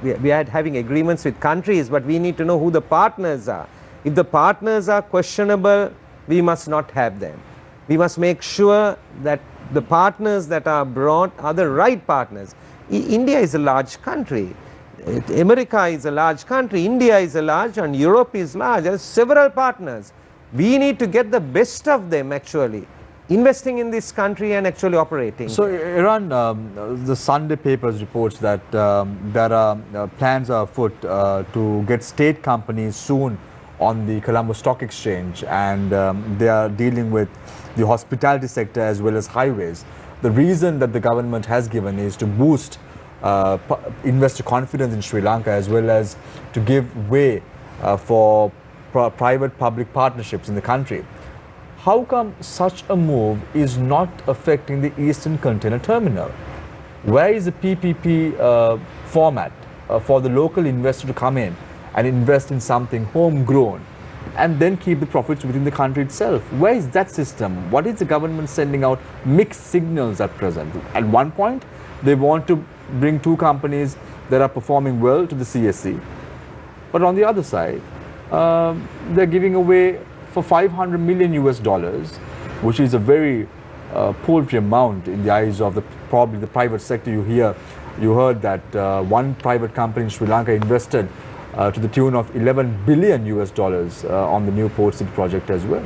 we are having agreements with countries, but we need to know who the partners are. If the partners are questionable, we must not have them. We must make sure that the partners that are brought are the right partners. India is a large country. America is a large country, India is a large, and Europe is large. There are several partners. We need to get the best of them actually, investing in this country and actually operating. So Iran, the Sunday papers reports that there are plans afoot to get state companies soon on the Colombo Stock Exchange, and they are dealing with the hospitality sector as well as highways. The reason that the government has given is to boost investor confidence in Sri Lanka, as well as to give way for private-public partnerships in the country. How come such a move is not affecting the Eastern Container Terminal? Where is the PPP format for the local investor to come in and invest in something homegrown and then keep the profits within the country itself? Where is that system? What is the government sending out mixed signals at present? At one point, they want to bring two companies that are performing well to the CSC. But on the other side, they're giving away for $500 million US, which is a very paltry amount in the eyes of probably the private sector. You heard that one private company in Sri Lanka invested to the tune of $11 billion US on the new Port City project as well.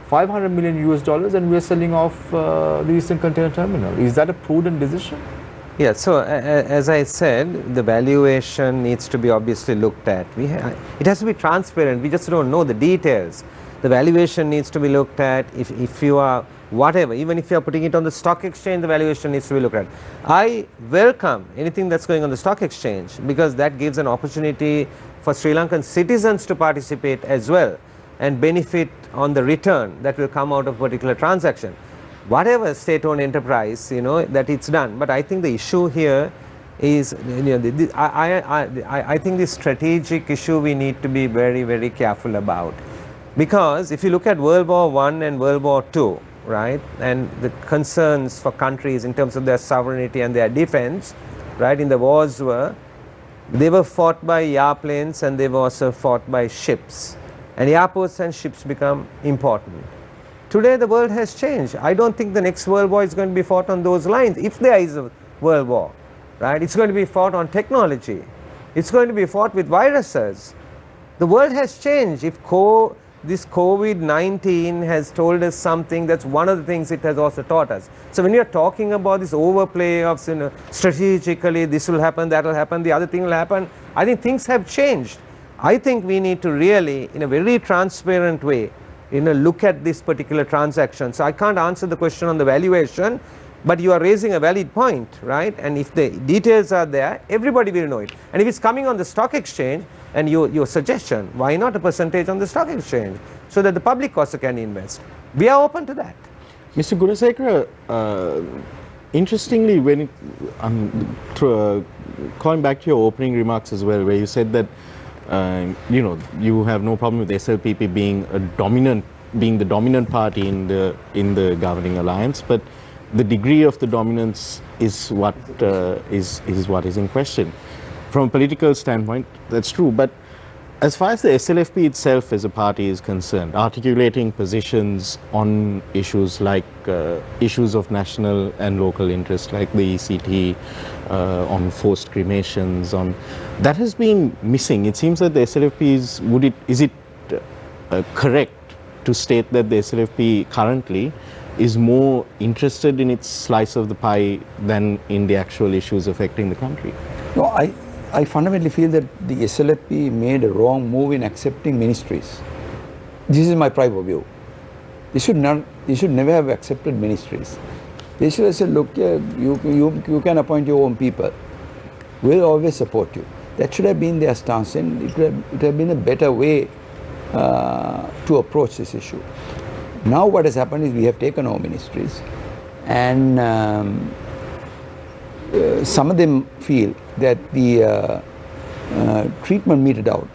$500 million US, and we're selling off the Eastern Container Terminal. Is that a prudent decision? Yeah, so as I said, the valuation needs to be obviously looked at. It has to be transparent. We just don't know the details. The valuation needs to be looked at. If you are whatever, even if you are putting it on the stock exchange, the valuation needs to be looked at. I welcome anything that's going on the stock exchange, because that gives an opportunity for Sri Lankan citizens to participate as well and benefit on the return that will come out of a particular transaction. Whatever state-owned enterprise, that it's done. But I think the issue here is, I think the strategic issue we need to be very, very careful about. Because if you look at World War I and World War II, right, and the concerns for countries in terms of their sovereignty and their defense, right, in the wars they were fought by airplanes and they were also fought by ships. And airports and ships become important. Today the world has changed. I don't think the next world war is going to be fought on those lines. If there is a world war, right, it's going to be fought on technology. It's going to be fought with viruses. The world has changed. If this COVID-19 has told us something, that's one of the things it has also taught us. So when you're talking about this overplay of strategically this will happen, that will happen, the other thing will happen, I think things have changed. I think we need to really, in a very transparent way, look at this particular transaction. So I can't answer the question on the valuation, but you are raising a valid point, right? And if the details are there, everybody will know it. And if it's coming on the stock exchange, and your suggestion, why not a percentage on the stock exchange so that the public also can invest? We are open to that. Mr. Gunasekara, interestingly, calling back to your opening remarks as well, where you said that you have no problem with SLPP being the dominant party in the governing alliance, but the degree of the dominance is what is in question. From a political standpoint, that's true, but as far as the SLFP itself as a party is concerned, articulating positions on issues like issues of national and local interest, like the ECT, on forced cremations, that has been missing. It seems that the SLFP is it correct to state that the SLFP currently is more interested in its slice of the pie than in the actual issues affecting the country? No, I fundamentally feel that the SLFP made a wrong move in accepting ministries. This is my private view. They should never have accepted ministries. They should have said, look, you can appoint your own people. We'll always support you. That should have been their stance, and it would have been a better way to approach this issue. Now what has happened is we have taken our ministries, and some of them feel that the treatment meted out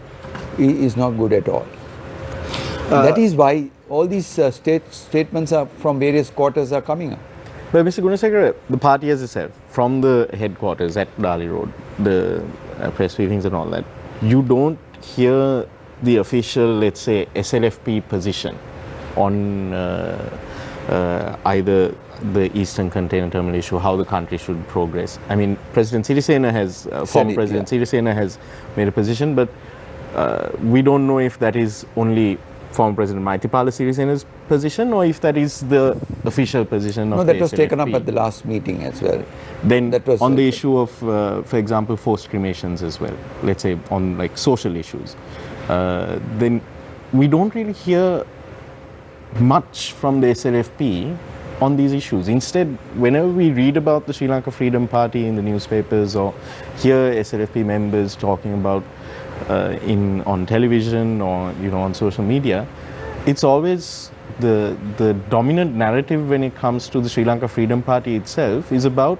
is not good at all. That is why all these statements from various quarters are coming up. But Mr. Gunasekara, the party as itself, from the headquarters at Dali Road, the press briefings and all that, you don't hear the official, let's say, SLFP position on either the Eastern Container Terminal issue, how the country should progress. I mean, President Sirisena former President Sirisena has made a position, but we don't know if that is only former President Maithripala Sirisena's position or if that is the official position of the SLFP. No, that was taken up at the last meeting as well. Then that was on the issue of, for example, forced cremations as well, let's say on like social issues, then we don't really hear much from the SLFP on these issues. Instead, whenever we read about the Sri Lanka Freedom Party in the newspapers or hear SLFP members talking about on television or on social media, it's always the dominant narrative when it comes to the Sri Lanka Freedom Party itself is about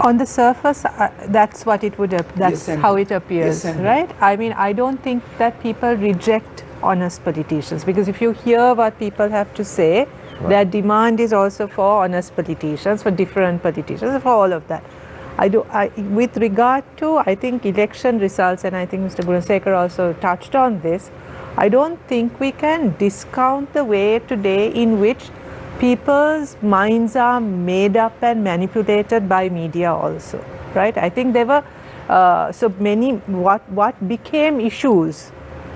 On the surface, that's what it would. That's Yes, how it appears, yes, right? I mean, I don't think that people reject honest politicians, because if you hear what people have to say, their demand is also for honest politicians, for different politicians, for all of that. With regard to, I think, election results, and I think Mr. Gunasekar also touched on this, I don't think we can discount the way today in which people's minds are made up and manipulated by media also, right? I think there were so many, what became issues,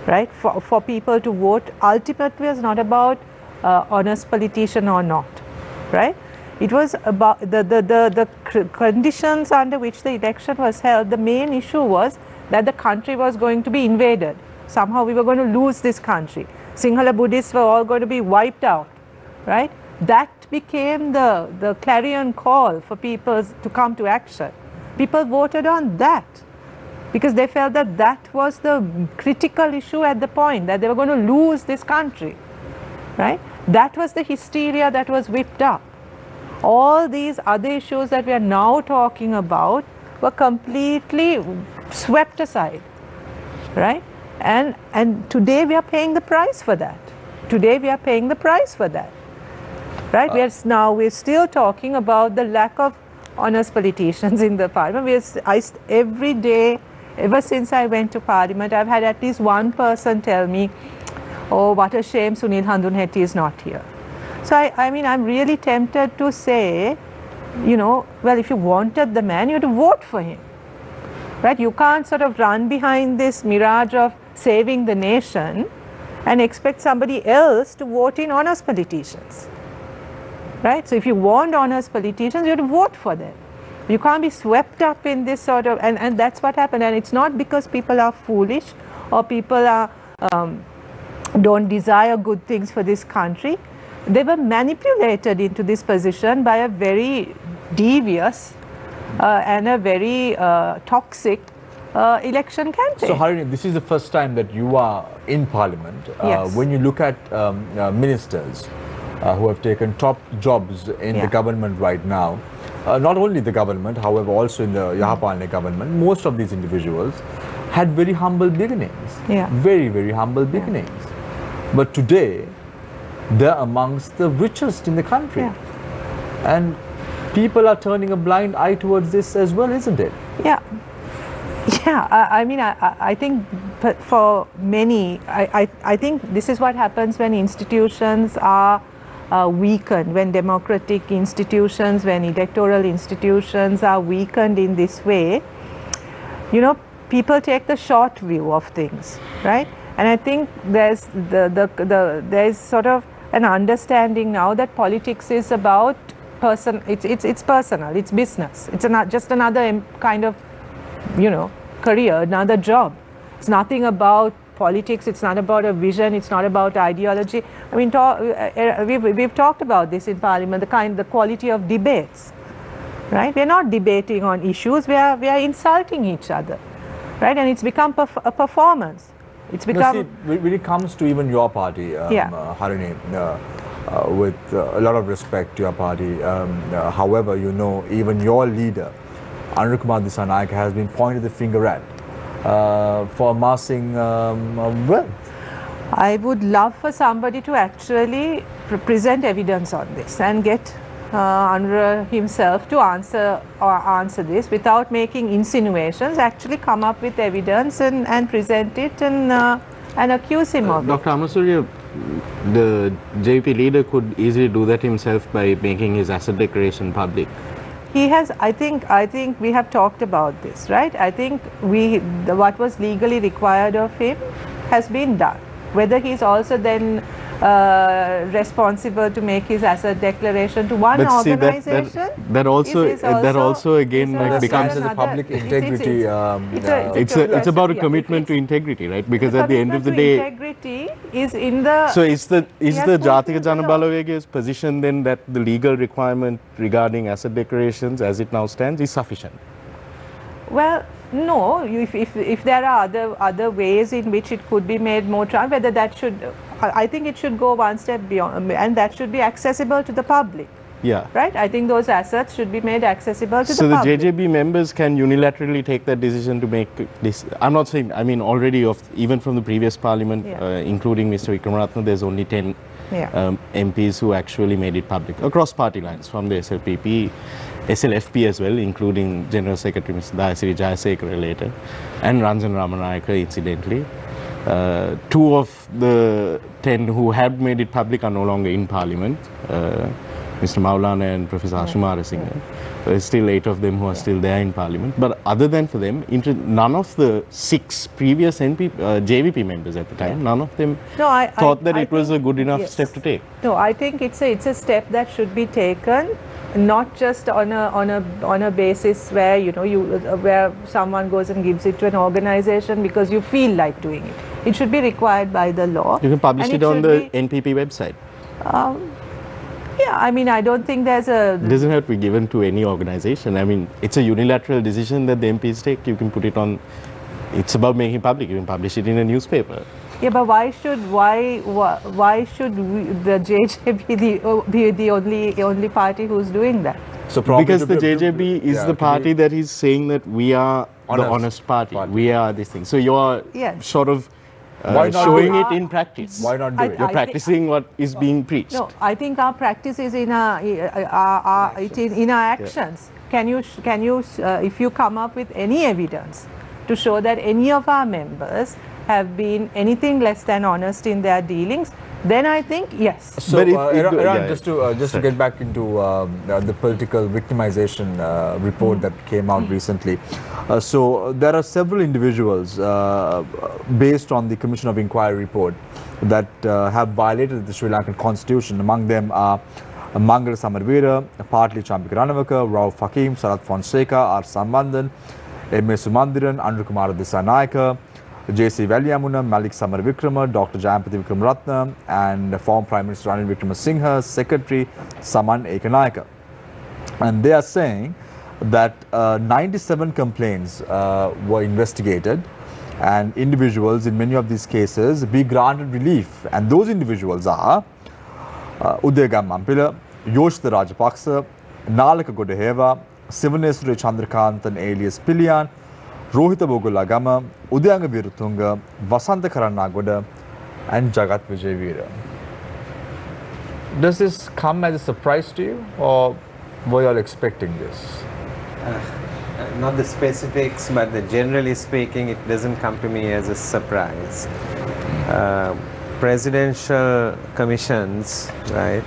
right, for people to vote ultimately was not about honest politician or not, right? It was about the conditions under which the election was held. The main issue was that the country was going to be invaded. Somehow we were going to lose this country. Sinhala Buddhists were all going to be wiped out, right? That became the clarion call for people to come to action. People voted on that because they felt that that was the critical issue at the point, that they were going to lose this country, right? That was the hysteria that was whipped up. All these other issues that we are now talking about were completely swept aside, right? And today we are paying the price for that. Today we are paying the price for that, right? We're still talking about the lack of honest politicians in the parliament. Every day, ever since I went to parliament, I've had at least one person tell me, oh, what a shame Sunil Handunhetty is not here. So I mean, I'm really tempted to say, you know, well, if you wanted the man, you had to vote for him, right? You can't sort of run behind this mirage of saving the nation and expect somebody else to vote in honest politicians, right? So if you want honest politicians, you have to vote for them. You can't be swept up in this sort of, and that's what happened. And it's not because people are foolish or people are don't desire good things for this country. They were manipulated into this position by a very devious and a very toxic election campaign. So Harini, this is the first time that you are in Parliament. Yes. When you look at ministers who have taken top jobs in the government right now, not only the government, however, also in the Yahapalne government, most of these individuals had very humble beginnings. Very, very humble beginnings. But today, they're amongst the richest in the country. And people are turning a blind eye towards this as well, isn't it? I mean, I think for many, I think this is what happens when institutions are weakened, when democratic institutions, when electoral institutions are weakened in this way. You know, people take the short view of things, right? And I think there's there's sort of an understanding now that politics is about it's personal, it's business, it's just another kind of, you know, career, another job. It's nothing about politics, it's not about a vision, it's not about ideology. I mean, we've talked about this in Parliament, the quality of debates, right? We're not debating on issues, we are insulting each other, right? And it's become a performance. It's become... No, see, when it comes to even your party, Harini, with a lot of respect to your party, however, you know, even your leader, Anurukumar Dissanayake, has been pointed the finger at for amassing wealth. I would love for somebody to actually present evidence on this and get Anura himself to answer this without making insinuations, actually come up with evidence and present it and accuse him of it. Dr. Amasurya, the JP leader could easily do that himself by making his asset declaration public. He has, I think we have talked about this, right? I think what was legally required of him has been done. Whether he's also then responsible to make his asset declaration to one organization. That also again becomes a public integrity. It's about a commitment to integrity, right? Because at the end of the day, integrity is in the. So is the Jatika Jana Balawege's position then that the legal requirement regarding asset declarations, as it now stands, is sufficient? Well, no. If there are other ways in which it could be made more transparent, whether that should. I think it should go one step beyond, and that should be accessible to the public. Yeah. Right? I think those assets should be made accessible to So the the public. JJB members can unilaterally take that decision to make this. I'm not saying, I mean, already even from the previous parliament, Yeah. including Mr. Vikramaratne, there's only 10 Yeah. MPs who actually made it public across party lines, from the SLPP, SLFP as well, including General Secretary Mr. Dayasiri Jayasekara later, and Ranjan Ramanayaka incidentally. 2 of the 10 who had made it public are no longer in parliament. Mr. Maulana and Professor Ashumara Singh. There's still 8 of them who are still there in parliament. But other than for them, none of the 6 previous JVP members at the time, none of them thought that it was a good enough step to take. No, I think it's a step that should be taken, not just on a basis where where someone goes and gives it to an organization because you feel like doing it. It should be required by the law. You can publish it on the NPP website. Yeah, I mean, I don't think there's a... It doesn't have to be given to any organization. I mean, it's a unilateral decision that the MPs take. You can put it on, it's about making it public. You can publish it in a newspaper. Yeah, but why should the JJ be the only party who's doing that? So because the JJB is the party that is saying that we are the honest party. We are this thing. So you're sort of showing it in practice. Why not do it? You're practicing what is being preached. No, I think our practice is in our actions. Can you, if you come up with any evidence to show that any of our members have been anything less than honest in their dealings, then I think yes. So, Iran, just to get back into the political victimization report that came out recently. So there are several individuals based on the Commission of Inquiry report that have violated the Sri Lankan constitution. Among them are Mangala Samarveera, Partli Champika Ranawaka, Rauf Hakeem, Sarath Fonseca, R. Sambandhan, M.A. Sumandiran, Andrew Kumara Disanayaka, J.C. Valyamuna, Malik Samaravikrama, Dr. Jayampati Vikramaratne, and former Prime Minister Ranil Wickremesinghe, Secretary Saman Ekanayaka. And they are saying that 97 complaints were investigated, and individuals in many of these cases be granted relief. And those individuals are Udayagam Mampila, Yoshitha Rajapaksa, Nalaka Godaheva, Sivaneswari Chandrakanthan alias Pilian, Rohita Bogulagama, Udayanga Virutunga, Vasanta Karanagoda, and Jagat Vijayveera. Does this come as a surprise to you, or were you all expecting this? Not the specifics, but generally speaking, it doesn't come to me as a surprise. Presidential commissions, right?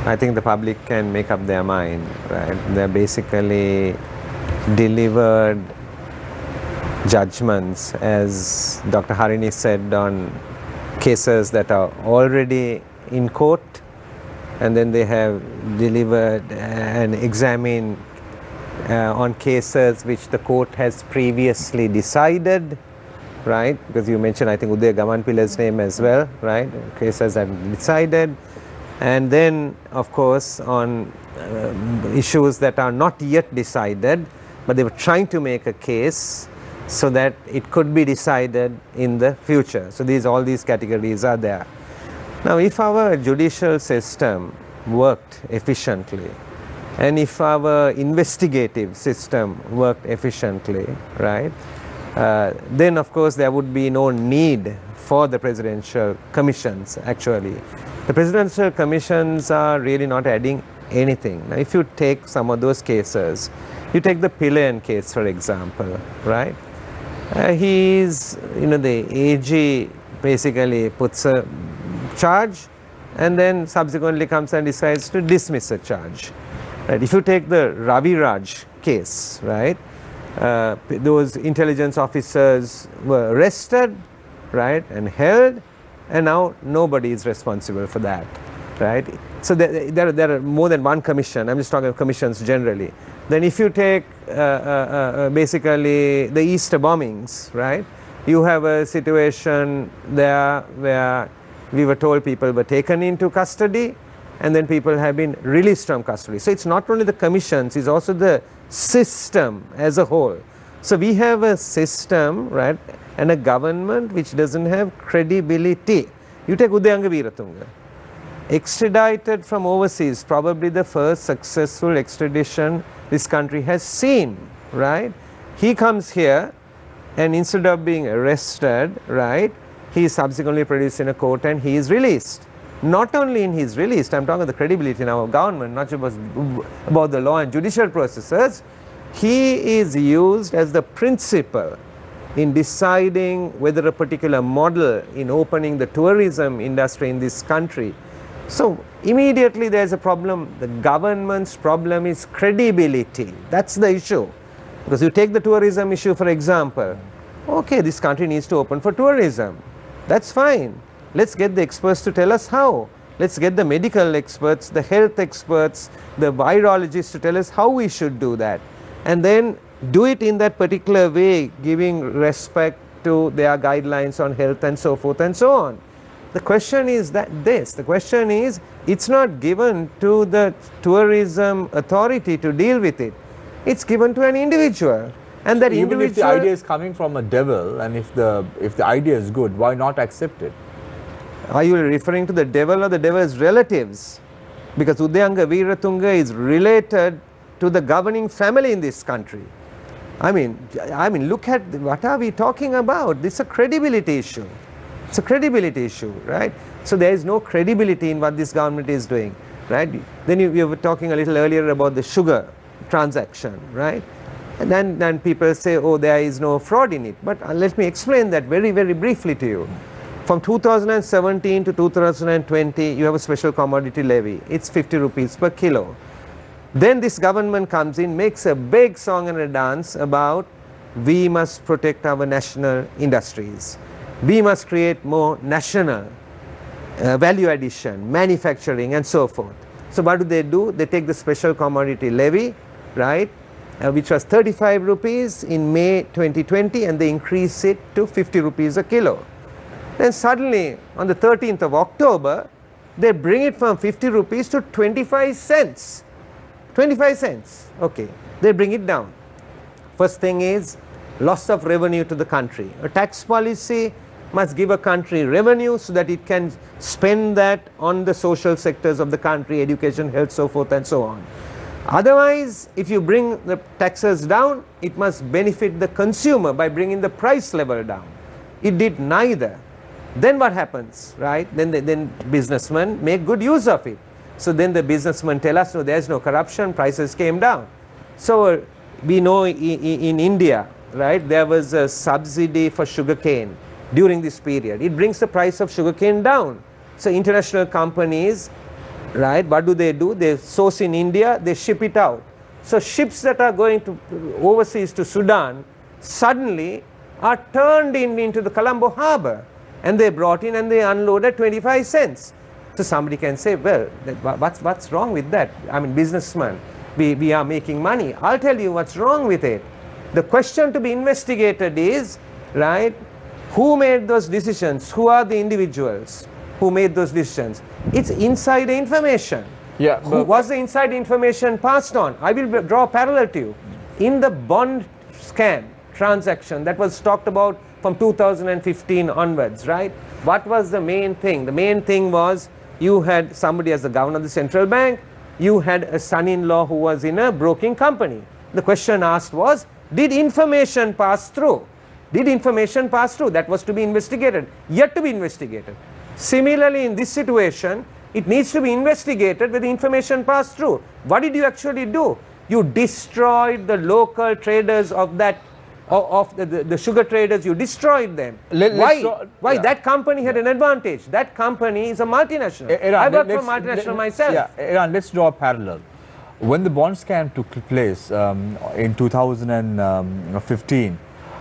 I think the public can make up their mind, right? They're basically delivered judgments, as Dr. Harini said, on cases that are already in court, and then they have delivered and examined on cases which the court has previously decided, right? Because you mentioned, I think, Udaya Gamanpila's name as well, right? Cases that are decided. And then, of course, on issues that are not yet decided, but they were trying to make a case so that it could be decided in the future. So all these categories are there. Now, if our judicial system worked efficiently, and if our investigative system worked efficiently, right, then of course there would be no need for the presidential commissions actually. The presidential commissions are really not adding anything. Now, if you take some of those cases, you take the Pillayan case, for example, right? The AG basically puts a charge and then subsequently comes and decides to dismiss a charge. Right? If you take the Ravi Raj case, right, those intelligence officers were arrested, right, and held, and now nobody is responsible for that, right? So there are more than one commission. I'm just talking of commissions generally. Then if you take basically the Easter bombings, right, you have a situation there where we were told people were taken into custody, and then people have been released from custody. So it's not only the commissions, it's also the system as a whole. So we have a system, right, and a government which doesn't have credibility. You take Udayanga Veeratunga, extradited from overseas, probably the first successful extradition this country has seen, right? He comes here and instead of being arrested, right, he is subsequently produced in a court and he is released. Not only in his release, I'm talking about the credibility in our government, not just about the law and judicial processes, he is used as the principal in deciding whether a particular model in opening the tourism industry in this country. So immediately there is a problem. The government's problem is credibility. That's the issue. Because you take the tourism issue for example. Okay, this country needs to open for tourism. That's fine. Let's get the experts to tell us how. Let's get the medical experts, the health experts, the virologists to tell us how we should do that. And then do it in that particular way, giving respect to their guidelines on health and so forth and so on. The question is the question is, it's not given to the tourism authority to deal with it. It's given to an individual. And that Even individual, if the idea is coming from a devil, and if the idea is good, why not accept it? are you referring to the devil or the devil's relatives? Because Udayanga Veeratunga is related to the governing family in this country. I mean, look at what are we talking about? This is a credibility issue. It's a credibility issue, right? So there is no credibility in what this government is doing, right? Then you were talking a little earlier about the sugar transaction, right? And then people say, oh, there is no fraud in it. But let me explain that very, very briefly to you. From 2017 to 2020, you have a special commodity levy. It's 50 rupees per kilo. Then this government comes in, makes a big song and a dance about we must protect our national industries. We must create more national value addition, manufacturing and so forth. So what do? They take the special commodity levy, right, which was 35 rupees in May 2020, and they increase it to 50 rupees a kilo. Then suddenly on the 13th of October, they bring it from 50 rupees to 25 cents. 25 cents, okay, they bring it down. First thing is loss of revenue to the country. A tax policy must give a country revenue so that it can spend that on the social sectors of the country, education, health, so forth and so on. Otherwise, if you bring the taxes down, it must benefit the consumer by bringing the price level down. It did neither. Then what happens, right? Then businessmen make good use of it. So then the businessmen tell us, no, there's no corruption, prices came down. So we know in India, right, there was a subsidy for sugarcane during this period. It brings the price of sugarcane down. So international companies, right, what do? They source in India, they ship it out. So ships that are going to overseas to Sudan suddenly are turned into the Colombo harbor, and they brought in and they unloaded 25 cents. So somebody can say, well, what's wrong with that? I mean, businessman, we are making money. I'll tell you what's wrong with it. The question to be investigated is, right, who made those decisions? Who are the individuals who made those decisions? It's inside information. Yeah. Who was the inside information passed on? I will draw a parallel to you. In the bond scam transaction that was talked about from 2015 onwards, right? What was the main thing? The main thing was you had somebody as the governor of the central bank, you had a son-in-law who was in a broking company. The question asked was, did information pass through? Did information pass through? That was to be investigated, yet to be investigated. Similarly, in this situation, it needs to be investigated whether information passed through. What did you actually do? You destroyed the local traders of that, of the sugar traders. You destroyed them. Why? That company had an advantage. That company is a multinational. I work for a multinational myself. Yeah, Iran, let's draw a parallel. When the bond scam took place in 2015,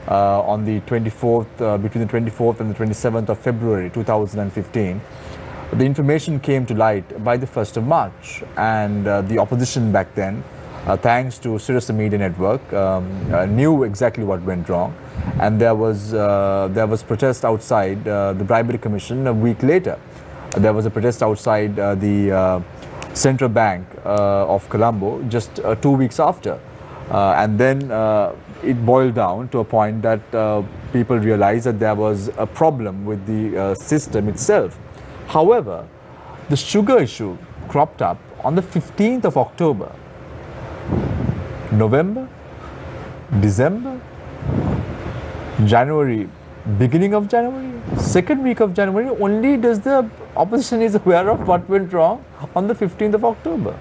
on the 24th, between the 24th and the 27th of February 2015, the information came to light by the 1st of March, and the opposition back then, thanks to Sirius Media Network, knew exactly what went wrong, and there was protest outside the Bribery Commission a week later. There was a protest outside the Central Bank of Colombo just 2 weeks after, and then it boiled down to a point that people realized that there was a problem with the system itself. However, the sugar issue cropped up on the 15th of October. November, December, January, beginning of January, second week of January, only does the opposition is aware of what went wrong on the 15th of October.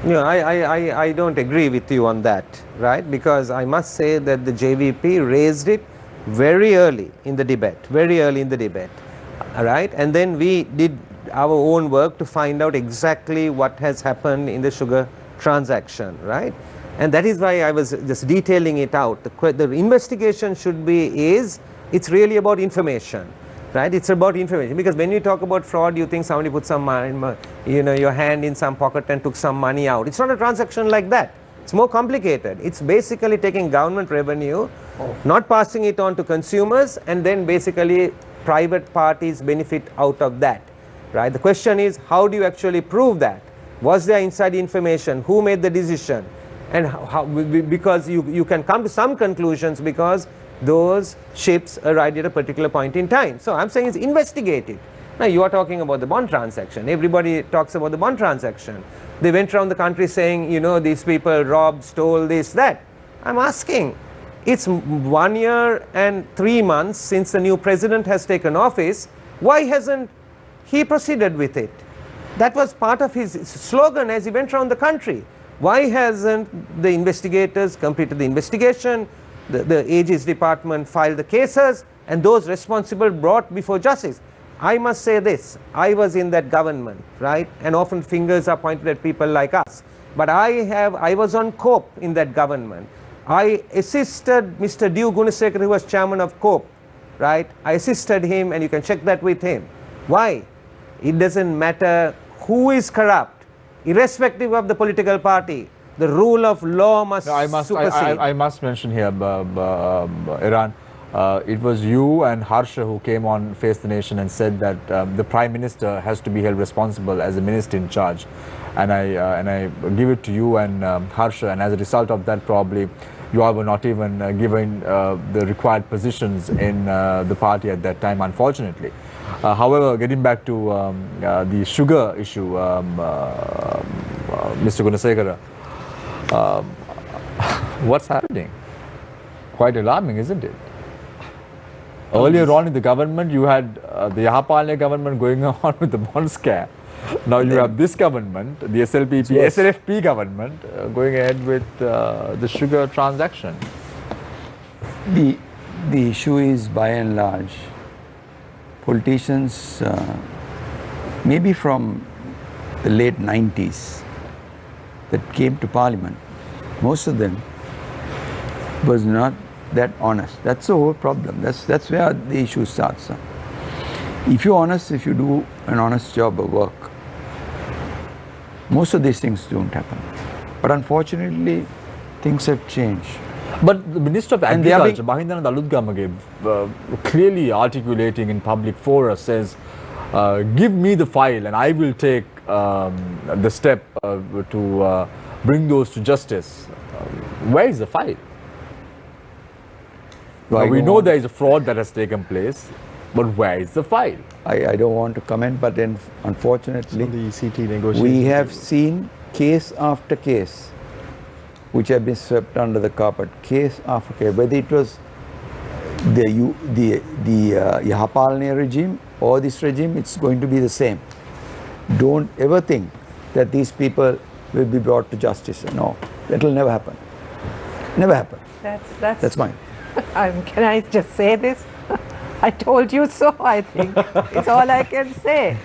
No, I don't agree with you on that, right? Because I must say that the JVP raised it very early in the debate, right? And then we did our own work to find out exactly what has happened in the sugar transaction, right? And that is why I was just detailing it out. The investigation should be it's really about information, right? It's about information, because when you talk about fraud, you think somebody put some money, your hand in some pocket and took some money out. It's not a transaction like that. It's more complicated. It's basically taking government revenue, not passing it on to consumers, and then basically private parties benefit out of that, right? The question is, how do you actually prove that? Was there inside information? Who made the decision? And how, because you can come to some conclusions because those ships arrived at a particular point in time. So I'm saying it's investigated. Now you are talking about the bond transaction. Everybody talks about the bond transaction. They went around the country saying, these people robbed, stole, this, that. I'm asking, it's 1 year and 3 months since the new president has taken office. Why hasn't he proceeded with it? That was part of his slogan as he went around the country. Why hasn't the investigators completed the investigation? The AG's department filed the cases, and those responsible brought before justice. I must say this, I was in that government, right? And often fingers are pointed at people like us. But I was on COPE in that government. I assisted Mr. Dew Gunasekara, who was chairman of COPE, right? I assisted him, and you can check that with him. Why? It doesn't matter who is corrupt, irrespective of the political party. The rule of law must supersede. I must mention here, Iran, it was you and Harsha who came on Face the Nation and said that the Prime Minister has to be held responsible as a minister in charge. And I give it to you and Harsha, and as a result of that, probably you all were not even given the required positions in the party at that time, unfortunately. However, getting back to the sugar issue, Mr. Gunasekara, what's happening? Quite alarming, isn't it? Earlier on in the government, you had the Yahapalne government going on with the bond scare. Now you have this government, the SLPP, yes, SLFP government, going ahead with the sugar transaction. The issue is, by and large, politicians, maybe from the late 90s, that came to Parliament, most of them was not that honest. That's the whole problem. That's where the issue starts. If you're honest, if you do an honest job of work, most of these things don't happen. But unfortunately, things have changed. But the Minister of Agriculture, Mahindan Aludgamage, clearly articulating in public fora, says, give me the file and I will take the step to bring those to justice. Where is the file? Now, we know there is a fraud that has taken place, but where is the file? I don't want to comment, but then unfortunately, the ECT negotiations, we have seen case after case which have been swept under the carpet, case after case, whether it was the Yahapalne regime or this regime, it's going to be the same. Don't ever think that these people will be brought to justice. No, that will never happen. Never happen. That's mine. Can I just say this? I told you so, I think. It's all I can say.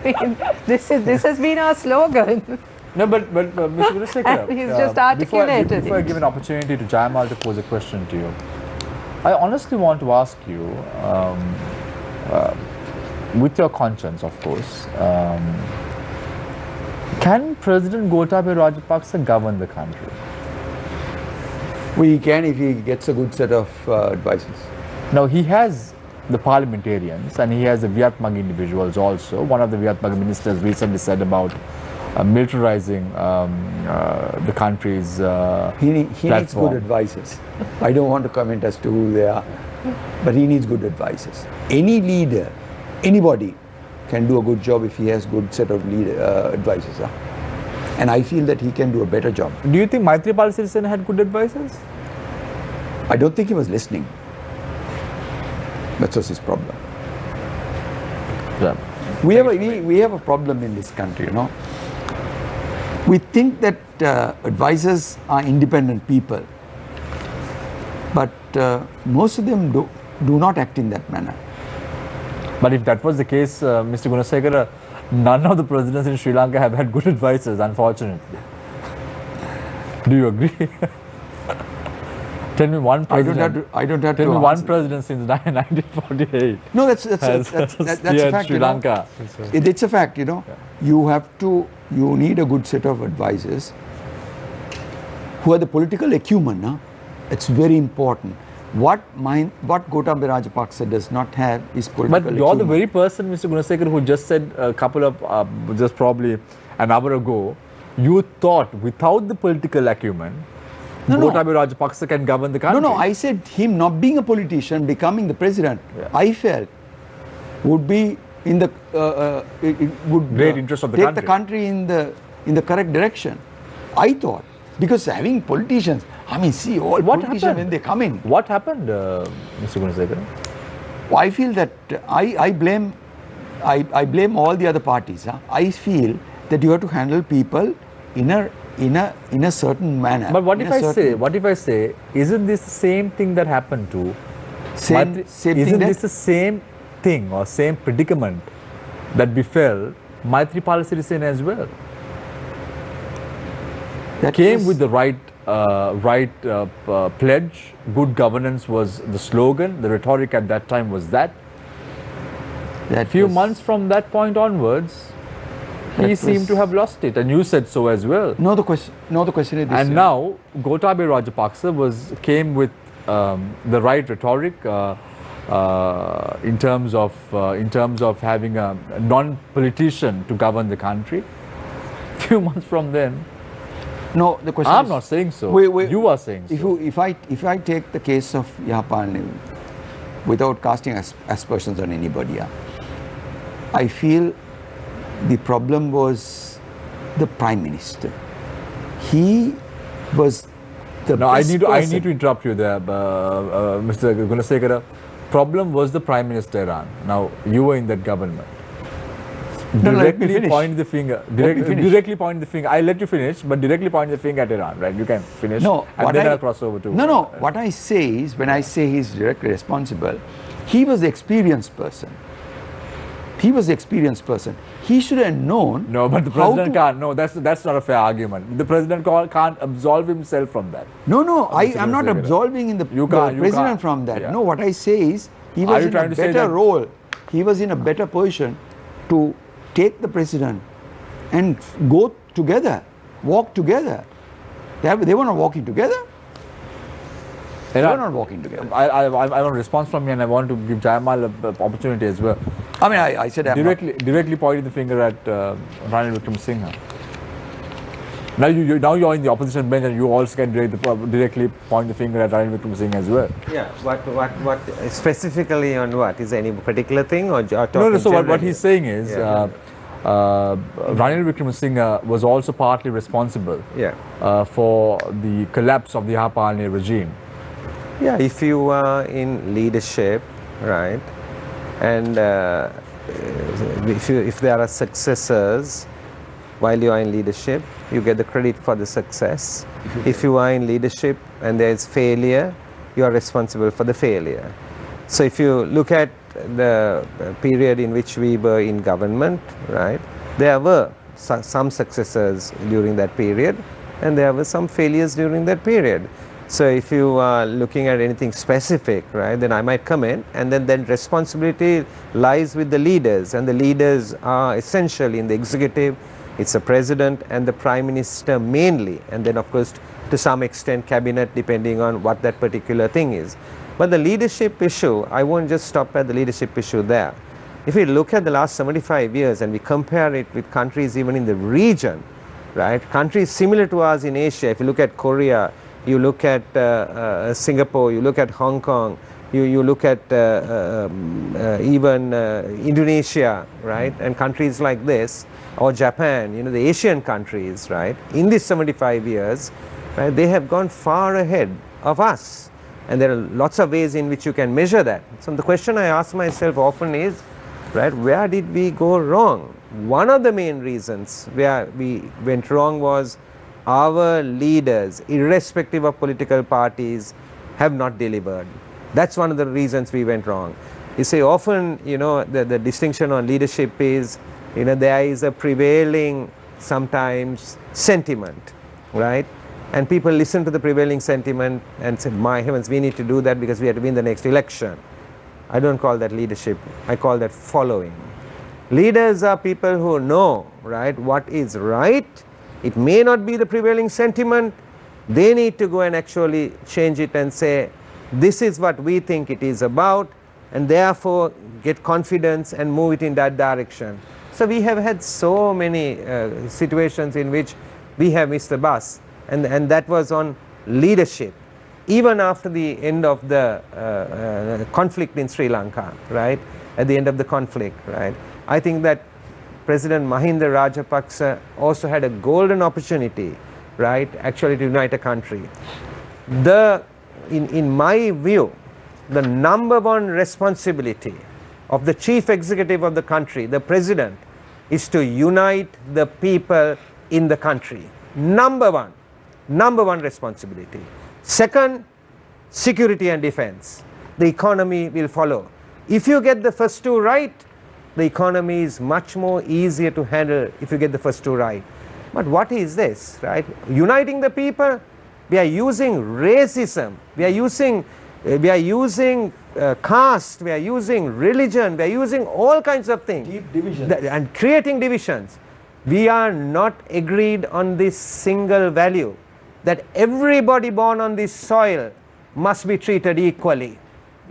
I mean, this has been our slogan. No, but Mr. Gunasekara, he's just articulated before I give an opportunity to Jayamal to pose a question to you, I honestly want to ask you, with your conscience, of course, can President Gotabaya Rajapaksa govern the country? Well, he can if he gets a good set of advisors. Now, he has the parliamentarians and he has the Vietnamese individuals also. One of the Vietnamese ministers recently said about militarizing the country's He needs good advisors. I don't want to comment as to who they are, but he needs good advisors. Any leader, anybody can do a good job if he has good set of advisors. And I feel that he can do a better job. Do you think Maithripala Sirisena had good advisors? I don't think he was listening. That was his problem. Yeah. We have a problem in this country, you know. We think that advisors are independent people, but most of them do not act in that manner. But if that was the case, Mr. Gunasekara, none of the presidents in Sri Lanka have had good advisors, unfortunately. Do you agree? Tell me one president. I don't have to. Tell me one answer. president since 1948. No, that's a fact. Sri Lanka. It's a fact, you know. Yeah. You need a good set of advisors who are the political acumen. Huh? It's very important. What Gotabaya Rajapaksa does not have is political acumen. But you're the very person, Mr. Gunasekara, who just said a couple of, just probably an hour ago, you thought without the political acumen, Gotabaya Rajapaksa can govern the country. No, I said him not being a politician, becoming the president, I felt would be in the it would great interest of the take country. the country in the correct direction. I thought, because having politicians, I mean, see, all politicians when they come in. What happened, Mr. Gunasekara? Well, I feel that I blame all the other parties. Huh? I feel that you have to handle people in a certain manner. But what if I say, isn't this the same thing that happened to same isn't this the same thing or same predicament that befell Maithripala Sirisena as well? That came with the right pledge. Good governance was the slogan. The rhetoric at that time was that. A few months from that point onwards, he seemed to have lost it, and you said so as well. No, the question is this. And now Gotabaya Rajapaksa came with the right rhetoric in terms of having a non-politician to govern the country. A few months from then. No, the question I'm is, not saying so. Wait, you are saying so. If I take the case of Yahapalani, without casting aspersions on anybody, I feel the problem was the Prime Minister. He was the best person. I need to interrupt you there, Mr. Gunasekara. Problem was the Prime Minister Iran. Now, you were in that government. Directly point the finger. Directly point the finger. I let you finish, but directly point the finger at Iran, right? You can finish. No, and then I'll cross over to. No. What I say is, when I say he's directly responsible, he was the experienced person. He was the experienced person. He should have known. No, but the president can't. No, that's not a fair argument. The president can't absolve himself from that. No. I'm not absolving the president from that. Yeah. No, what I say is, he was in a better role. He was in a better position to take the president and go together, walk together. They were not walking together. They were not walking together. I want a response from you, and I want to give Jayamal an opportunity as well. I mean, I said directly pointing the finger at Ranil Wickremesinghe. Now you're in the opposition bench, and you also can directly point the finger at Ranil Wickremesinghe as well. Yeah. What specifically on what? Is there any particular thing or no? So what he's saying is, Ranil Wickremesinghe was also partly responsible. For the collapse of the Yahapalani regime. Yeah, if you are in leadership, right, and if there are successors while you are in leadership, you get the credit for the success. If you are in leadership and there is failure, you are responsible for the failure. So if you look at the period in which we were in government, right, there were some successors during that period, and there were some failures during that period. So if you are looking at anything specific, right, then I might come in, and then responsibility lies with the leaders, and the leaders are essentially in the executive. It's the president and the prime minister mainly, and then of course to some extent cabinet, depending on what that particular thing is. But the leadership issue, I won't just stop at the leadership issue there. If we look at the last 75 years and we compare it with countries even in the region, right, countries similar to us in Asia, if you look at Korea, you look at Singapore, you look at Hong Kong, You look at even Indonesia, right, and countries like this, or Japan, the Asian countries, right, in these 75 years, right, they have gone far ahead of us. And there are lots of ways in which you can measure that. So the question I ask myself often is, right, where did we go wrong? One of the main reasons where we went wrong was our leaders, irrespective of political parties, have not delivered. That's one of the reasons we went wrong. You see, often, the distinction on leadership is, there is a prevailing sometimes sentiment, right? And people listen to the prevailing sentiment and say, my heavens, we need to do that because we have to win the next election. I don't call that leadership, I call that following. Leaders are people who know, right, what is right. It may not be the prevailing sentiment. They need to go and actually change it and say, this is what we think it is about, and therefore get confidence and move it in that direction. So we have had so many situations in which we have missed the bus, and that was on leadership. Even after the end of the conflict in Sri Lanka, right, at the end of the conflict, right, I think that President Mahinda Rajapaksa also had a golden opportunity, right, actually to unite a country. In my view, the number one responsibility of the chief executive of the country, the president, is to unite the people in the country. Number one responsibility. Second, security and defense. The economy will follow. If you get the first two right, the economy is much more easier to handle if you get the first two right. But what is this, right? Uniting the people, we are using racism, we are using caste, we are using religion, we are using all kinds of things. Deep divisions. And creating divisions. We are not agreed on this single value, that everybody born on this soil must be treated equally.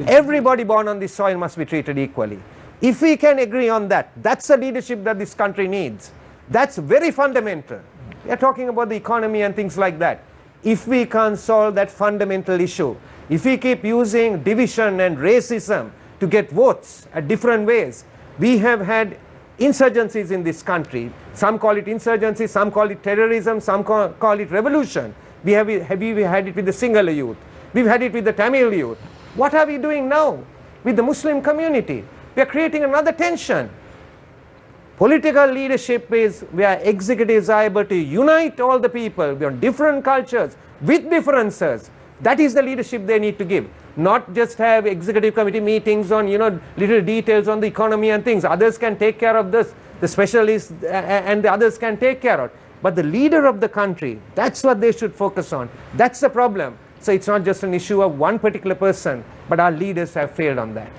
Everybody born on this soil must be treated equally. If we can agree on that, that's the leadership that this country needs. That's very fundamental. We are talking about the economy and things like that. If we can't solve that fundamental issue, if we keep using division and racism to get votes at different ways, we have had insurgencies in this country. Some call it insurgency, some call it terrorism, some call it revolution. We have had it with the Sinhala youth. We've had it with the Tamil youth. What are we doing now with the Muslim community? We are creating another tension. Political leadership is where executives are able to unite all the people. We have different cultures with differences. That is the leadership they need to give. Not just have executive committee meetings on, little details on the economy and things. Others can take care of this. The specialists and the others can take care of it. But the leader of the country, that's what they should focus on. That's the problem. So it's not just an issue of one particular person, but our leaders have failed on that.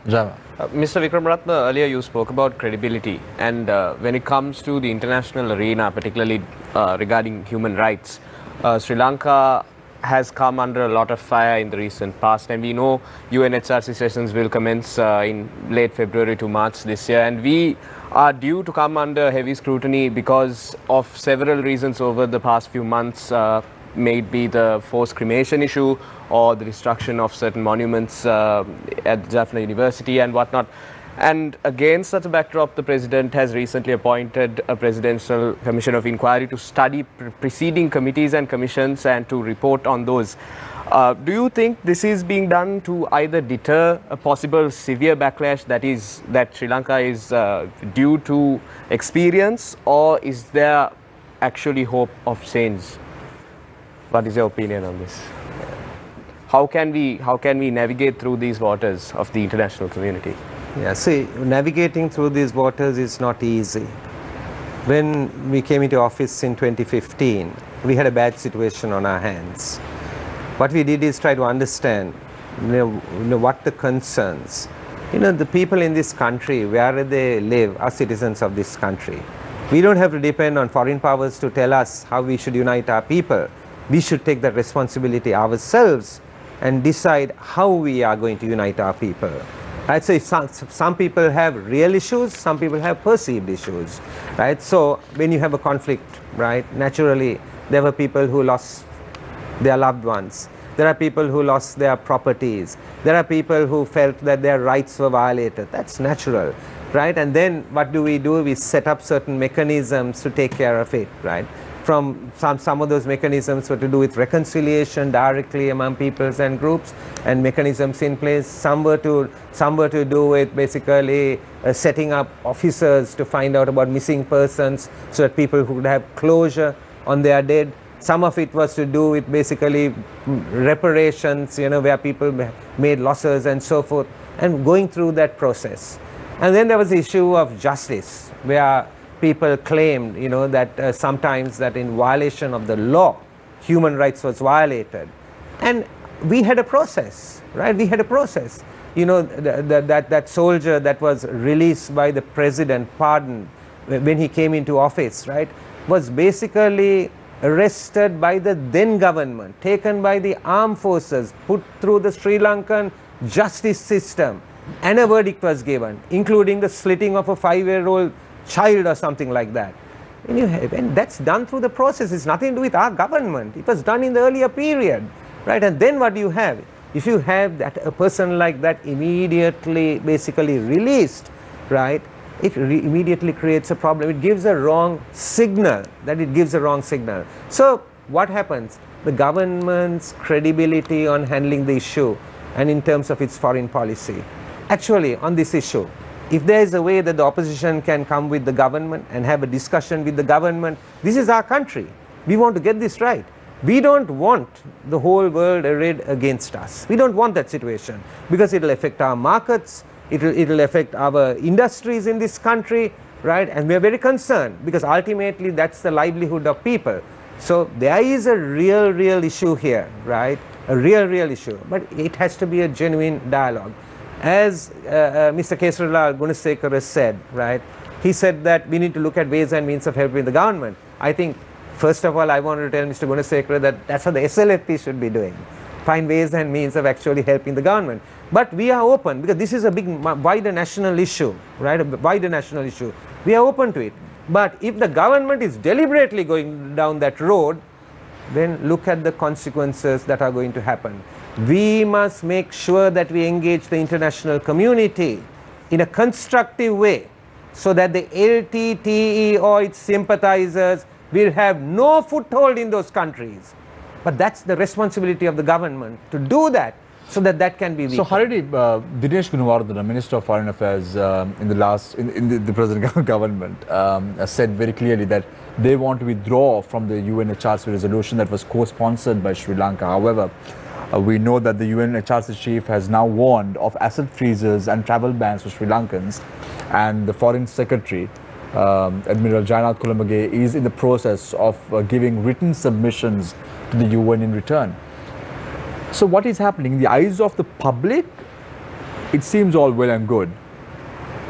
Java. Mr. Vikramaratne, earlier you spoke about credibility, and when it comes to the international arena, particularly regarding human rights, Sri Lanka has come under a lot of fire in the recent past, and we know UNHRC sessions will commence in late February to March this year, and we are due to come under heavy scrutiny because of several reasons over the past few months, may it be the forced cremation issue or the destruction of certain monuments at Jaffna University and whatnot. And against such a backdrop, the President has recently appointed a Presidential Commission of Inquiry to study preceding committees and commissions and to report on those. Do you think this is being done to either deter a possible severe backlash that Sri Lanka is due to experience, or is there actually hope of change? What is your opinion on this? How can we navigate through these waters of the international community? Yeah, see, navigating through these waters is not easy. When we came into office in 2015, we had a bad situation on our hands. What we did is try to understand, what the concerns. The people in this country, wherever they live, are citizens of this country. We don't have to depend on foreign powers to tell us how we should unite our people. We should take that responsibility ourselves and decide how we are going to unite our people. I'd say some people have real issues, some people have perceived issues, right? So when you have a conflict, right, naturally there were people who lost their loved ones. There are people who lost their properties. There are people who felt that their rights were violated. That's natural, right? And then what do? We set up certain mechanisms to take care of it, right? From some of those mechanisms were to do with reconciliation directly among peoples and groups and mechanisms in place. Some were to do with basically setting up officers to find out about missing persons so that people could have closure on their dead. Some of it was to do with basically reparations, where people made losses and so forth, and going through that process. And then there was the issue of justice, where people claimed, that sometimes that in violation of the law, human rights was violated. And we had a process, right? We had a process. That soldier that was released by the president, pardoned when he came into office, right, was basically arrested by the then government, taken by the armed forces, put through the Sri Lankan justice system, and a verdict was given, including the slitting of a 5-year-old child or something like that. And that's done through the process. It's nothing to do with our government. It was done in the earlier period, right? And then what do you have? If you have a person like that immediately basically released, right, it immediately creates a problem. It gives a wrong signal, So what happens? The government's credibility on handling the issue and in terms of its foreign policy. Actually, on this issue, if there is a way that the opposition can come with the government and have a discussion with the government, this is our country. We want to get this right. We don't want the whole world arrayed against us. We don't want that situation because it will affect our markets, it will affect our industries in this country, right? And we are very concerned because ultimately that's the livelihood of people. So there is a real issue here, right? A real issue. But it has to be a genuine dialogue. As Mr. Kesaralal Gunasekara said, right? He said that we need to look at ways and means of helping the government. I think, first of all, I wanted to tell Mr. Gunasekara that that's what the SLFP should be doing. Find ways and means of actually helping the government. But we are open because this is a big, wider national issue, right? A wider national issue. We are open to it. But if the government is deliberately going down that road, then look at the consequences that are going to happen. We must make sure that we engage the international community in a constructive way so that the LTTE or its sympathizers will have no foothold in those countries. But that's the responsibility of the government to do that so that that can be weakened. So Haridi, Dinesh Gunawardena, Minister of Foreign Affairs in the present government said very clearly that they want to withdraw from the UNHRC resolution that was co-sponsored by Sri Lanka. However, we know that the UNHRC chief has now warned of asset freezes and travel bans for Sri Lankans, and the Foreign Secretary, Admiral Jainath Kulamage, is in the process of giving written submissions to the UN in return. So what is happening? In the eyes of the public, it seems all well and good.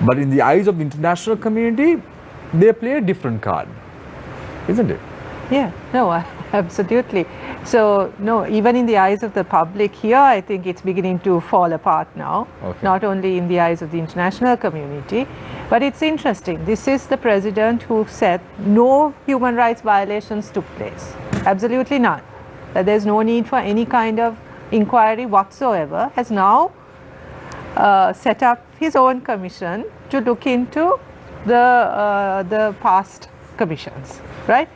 But in the eyes of the international community, they play a different card, isn't it? Yeah, no, absolutely. So, no, even in the eyes of the public here, I think it's beginning to fall apart now. Okay. Not only in the eyes of the international community, but it's interesting. This is the president who said no human rights violations took place. Absolutely none. That there's no need for any kind of inquiry whatsoever, has now set up his own commission to look into the past commissions, right?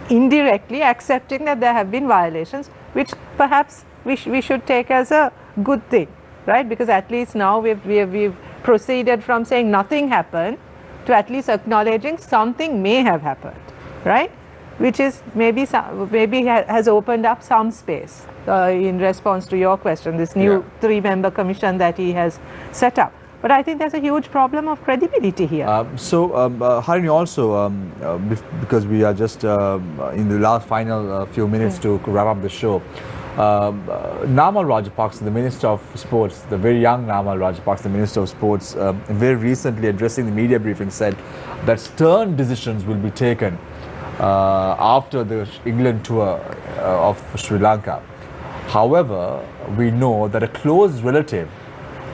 Indirectly accepting that there have been violations, which perhaps we should take as a good thing, right? Because at least now we've proceeded from saying nothing happened to at least acknowledging something may have happened, right? Which is maybe has opened up some space in response to your question, this new 3-member commission that he has set up. But I think there's a huge problem of credibility here. Harini, also, because we are just in the last final few minutes to wrap up the show, Namal Rajapaksa, the Minister of Sports, the very young Namal Rajapaksa, the Minister of Sports, very recently addressing the media briefing said that stern decisions will be taken after the England tour of Sri Lanka. However, we know that a close relative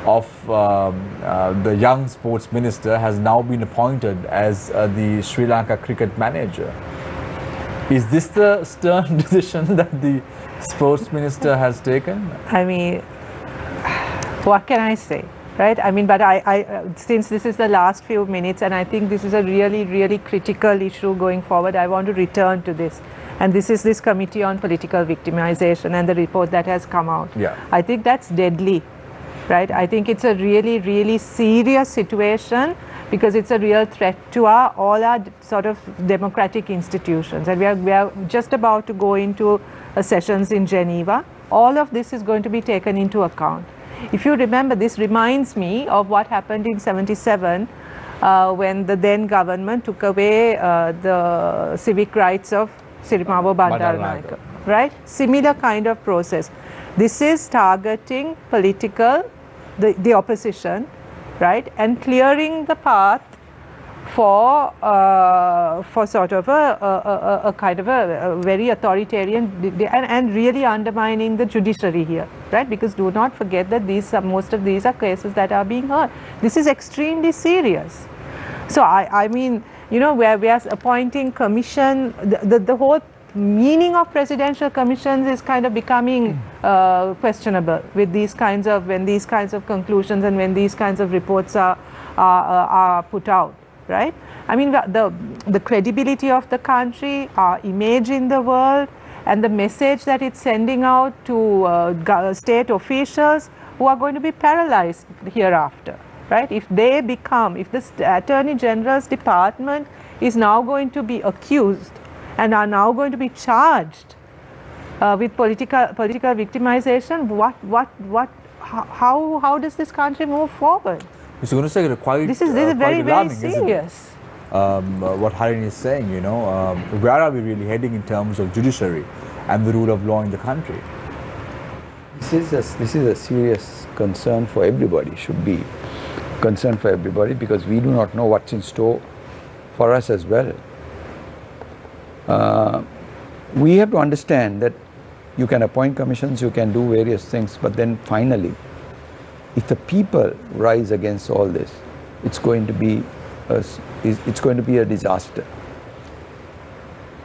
of the young sports minister has now been appointed as the Sri Lanka cricket manager. Is this the stern decision that the sports minister has taken? I mean, what can I say, right? I mean, but since this is the last few minutes, and I think this is a really, really critical issue going forward, I want to return to this. And this is this Committee on Political Victimization and the report that has come out. Yeah. I think that's deadly, right? I think it's a really, really serious situation, because it's a real threat to all our sort of democratic institutions. And we are just about to go into sessions in Geneva. All of this is going to be taken into account. If you remember, this reminds me of what happened in '77 when the then government took away the civic rights of Sirimavo Bandaranaike, right? Similar kind of process. This is targeting the opposition, right, and clearing the path for sort of a kind of a very authoritarian and really undermining the judiciary here, right? Because do not forget that most of these are cases that are being heard. This is extremely serious. So I mean, you know, where we are appointing commission, the whole meaning of presidential commissions is kind of becoming questionable with these kinds of, when these kinds of conclusions and when these kinds of reports are put out, right? I mean, the credibility of the country, our image in the world, and the message that it's sending out to state officials who are going to be paralyzed hereafter, right? If the Attorney General's department is now going to be accused and are now going to be charged with political victimization, how does this country move forward? Mr. Gunasekara, this is very, very serious. What Harin is saying, you know, where are we really heading in terms of judiciary and the rule of law in the country? This is a serious concern for everybody, should be concern for everybody, because we do not know what's in store for us as well. We have to understand that you can appoint commissions, you can do various things, but then finally, if the people rise against all this, it's going to be a disaster.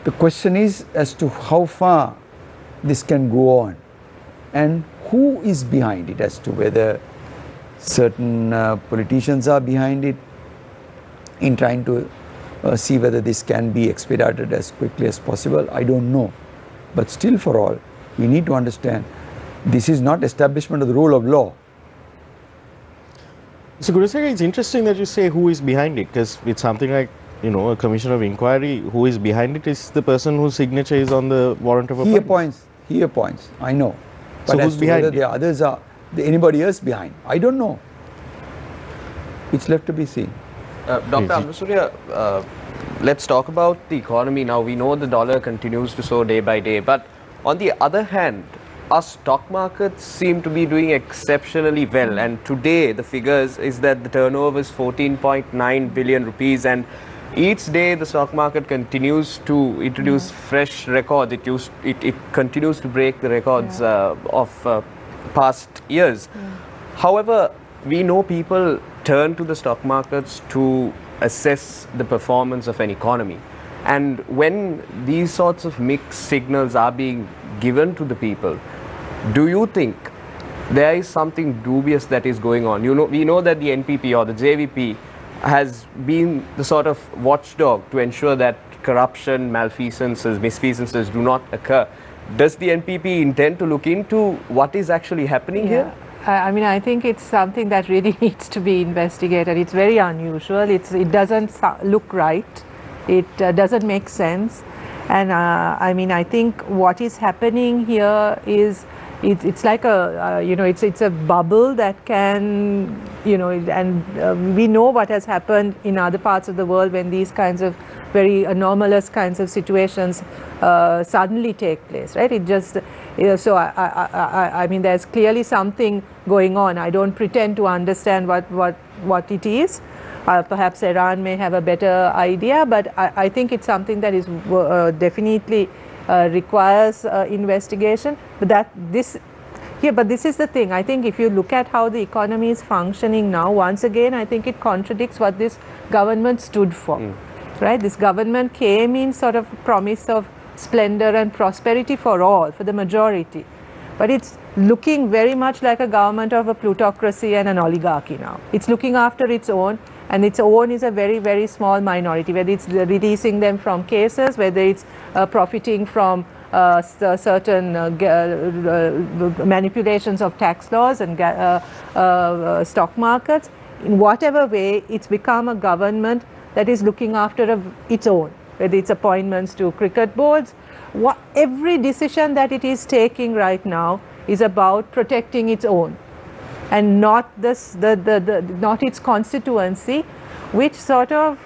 The question is as to how far this can go on and who is behind it, as to whether certain politicians are behind it in trying to see whether this can be expedited as quickly as possible. I don't know. But still, for all, we need to understand this is not establishment of the rule of law. So, Gunasekara, it's interesting that you say who is behind it, because it's something like, you know, a commission of inquiry. Who is behind it is the person whose signature is on the warrant of appointment. He appoints, I know. But so, who's behind whether it? the others are, anybody else behind, I don't know. It's left to be seen. Dr. Ambasurya, let's talk about the economy now. We know the dollar continues to soar day by day, but on the other hand, our stock markets seem to be doing exceptionally well, and today the figures is that the turnover is 14.9 billion rupees, and each day the stock market continues to introduce fresh records. It continues to break the records of past years. However, we know people turn to the stock markets to assess the performance of an economy, and when these sorts of mixed signals are being given to the people, do you think there is something dubious that is going on? You know, we know that the NPP or the JVP has been the sort of watchdog to ensure that corruption, malfeasances, misfeasances do not occur. Does the NPP intend to look into what is actually happening here? I mean, I think it's something that really needs to be investigated. It's very unusual. It doesn't look right. It doesn't make sense. And I mean, I think what is happening here is it's like a it's a bubble that can, and we know what has happened in other parts of the world when these kinds of very anomalous kinds of situations suddenly take place, right? It just so I mean, there's clearly something going on. I don't pretend to understand what it is. Perhaps Iran may have a better idea, but I think it's something that is definitely requires investigation. But this is the thing. I think if you look at how the economy is functioning now, once again, I think it contradicts what this government stood for. Right? This government came in sort of promise of splendor and prosperity for all, for the majority. But it's looking very much like a government of a plutocracy and an oligarchy now. It's looking after its own, and its own is a very, very small minority, whether it's releasing them from cases, whether it's profiting from certain manipulations of tax laws and stock markets. In whatever way, it's become a government that is looking after its own, whether it's appointments to cricket boards. Every decision that it is taking right now is about protecting its own, and not not its constituency, which sort of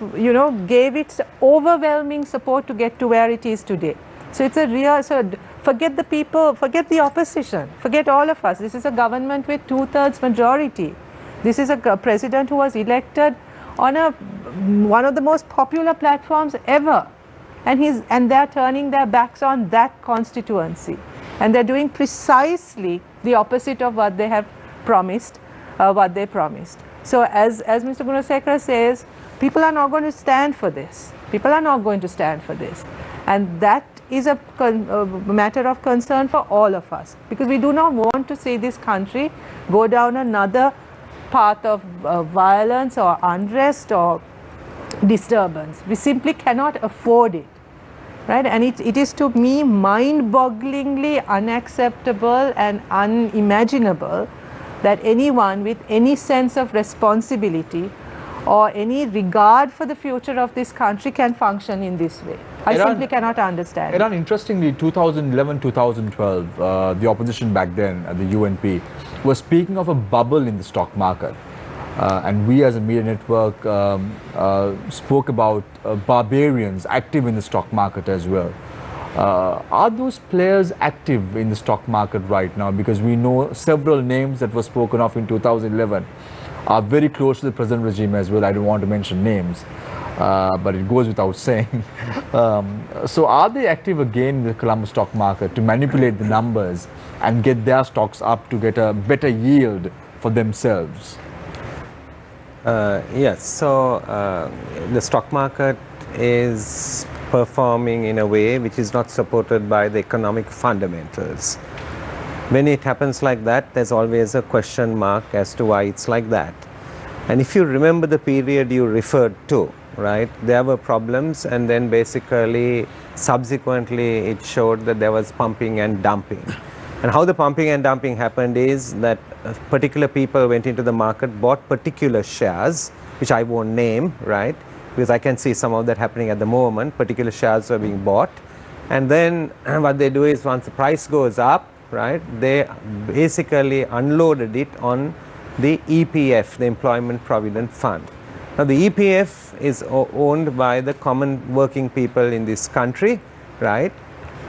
gave its overwhelming support to get to where it is today. So it's a real, so forget the people, forget the opposition, forget all of us. This is a government with 2/3 majority. This is a president who was elected on one of the most popular platforms ever, and they're turning their backs on that constituency, and they're doing precisely the opposite of what they have promised, what they promised. So as Mr. Gunasekara says, people are not going to stand for this. People are not going to stand for this, and that is a matter of concern for all of us, because we do not want to see this country go down another path of violence or unrest or disturbance. We simply cannot afford it, right? And it is, to me, mind-bogglingly unacceptable and unimaginable that anyone with any sense of responsibility or any regard for the future of this country can function in this way. I simply cannot understand. Iran, interestingly, 2011-2012, the opposition back then, the UNP, was speaking of a bubble in the stock market. And we as a media network spoke about barbarians active in the stock market as well. Are those players active in the stock market right now? Because we know several names that were spoken of in 2011 are very close to the present regime as well. I don't want to mention names, but it goes without saying. So are they active again in the Colombo stock market to manipulate the numbers and get their stocks up to get a better yield for themselves? Yes, so the stock market is performing in a way which is not supported by the economic fundamentals. When it happens like that, there's always a question mark as to why it's like that. And if you remember the period you referred to, right, there were problems, and then basically subsequently it showed that there was pumping and dumping. And how the pumping and dumping happened is that particular people went into the market, bought particular shares, which I won't name, right, because I can see some of that happening at the moment. Particular shares are being bought, and then what they do is, once the price goes up, right, they basically unloaded it on the EPF, the Employment Provident Fund. Now the EPF is owned by the common working people in this country, right?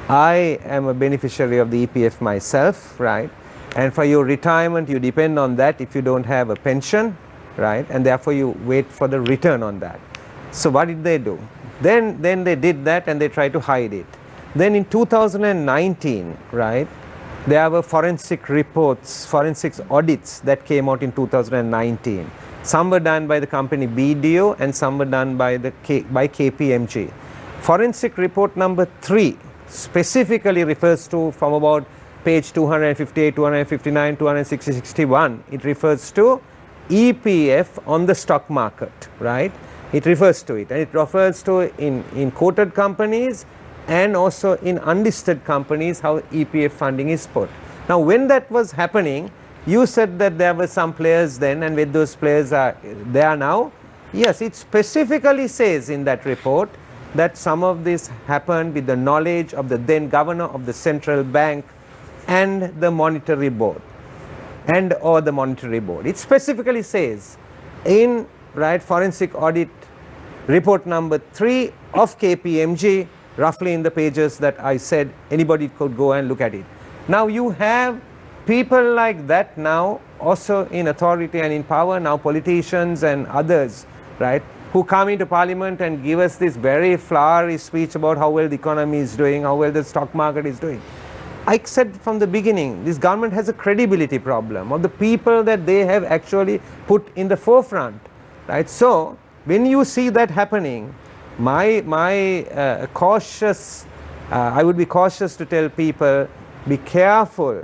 I am a beneficiary of the EPF myself, right? And for your retirement, you depend on that if you don't have a pension, right? And therefore you wait for the return on that. So what did they do? Then they did that, and they tried to hide it. Then in 2019, right, there were forensic reports, forensic audits that came out in 2019. Some were done by the company BDO, and some were done by KPMG. Forensic report number 3 specifically refers to, from about page 258, 259, 260, 61, it refers to EPF on the stock market, right? It refers to it, and it refers to in quoted companies and also in unlisted companies how EPF funding is put. Now when that was happening, you said that there were some players then, and with those players are there now. Yes, it specifically says in that report that some of this happened with the knowledge of the then governor of the central bank and the monetary board, or the monetary board. It specifically says in, right, forensic audit report number 3 of KPMG, roughly in the pages that I said. Anybody could go and look at it. Now you have people like that now also in authority and in power, now politicians and others, right, who come into parliament and give us this very flowery speech about how well the economy is doing, how well the stock market is doing. I said from the beginning, this government has a credibility problem of the people that they have actually put in the forefront, right? So when you see that happening, my cautious I would be cautious to tell people, be careful,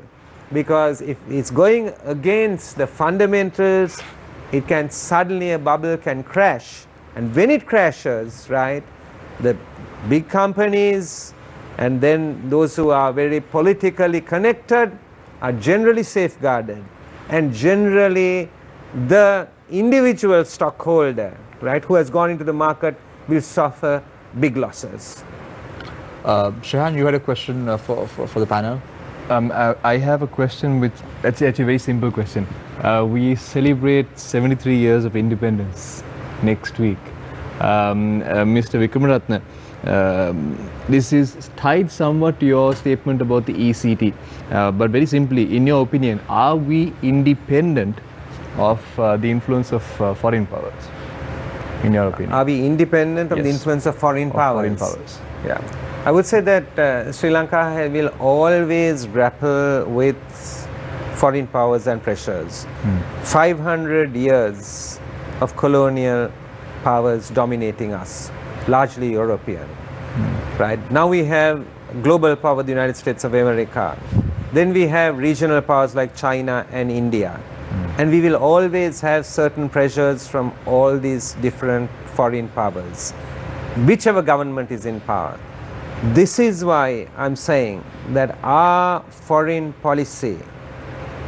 because if it's going against the fundamentals, it can suddenly, a bubble can crash. And when it crashes, right, the big companies and then those who are very politically connected are generally safeguarded, and generally the individual stockholder, right, who has gone into the market will suffer big losses. Shehan, you had a question for the panel? I have a question which, actually a very simple question. We celebrate 73 years of independence next week. Mr. Vikramaratne, this is tied somewhat to your statement about the ECT, but very simply, in your opinion, are we independent of the influence of foreign powers, in your opinion? Are we independent of Yes. the influence of foreign powers? Foreign powers. Yeah. I would say that Sri Lanka will always grapple with foreign powers and pressures. 500 years of colonial powers dominating us, largely European. Right? Now we have global power, the United States of America. Then we have regional powers like China and India. And we will always have certain pressures from all these different foreign powers, whichever government is in power. This is why I'm saying that our foreign policy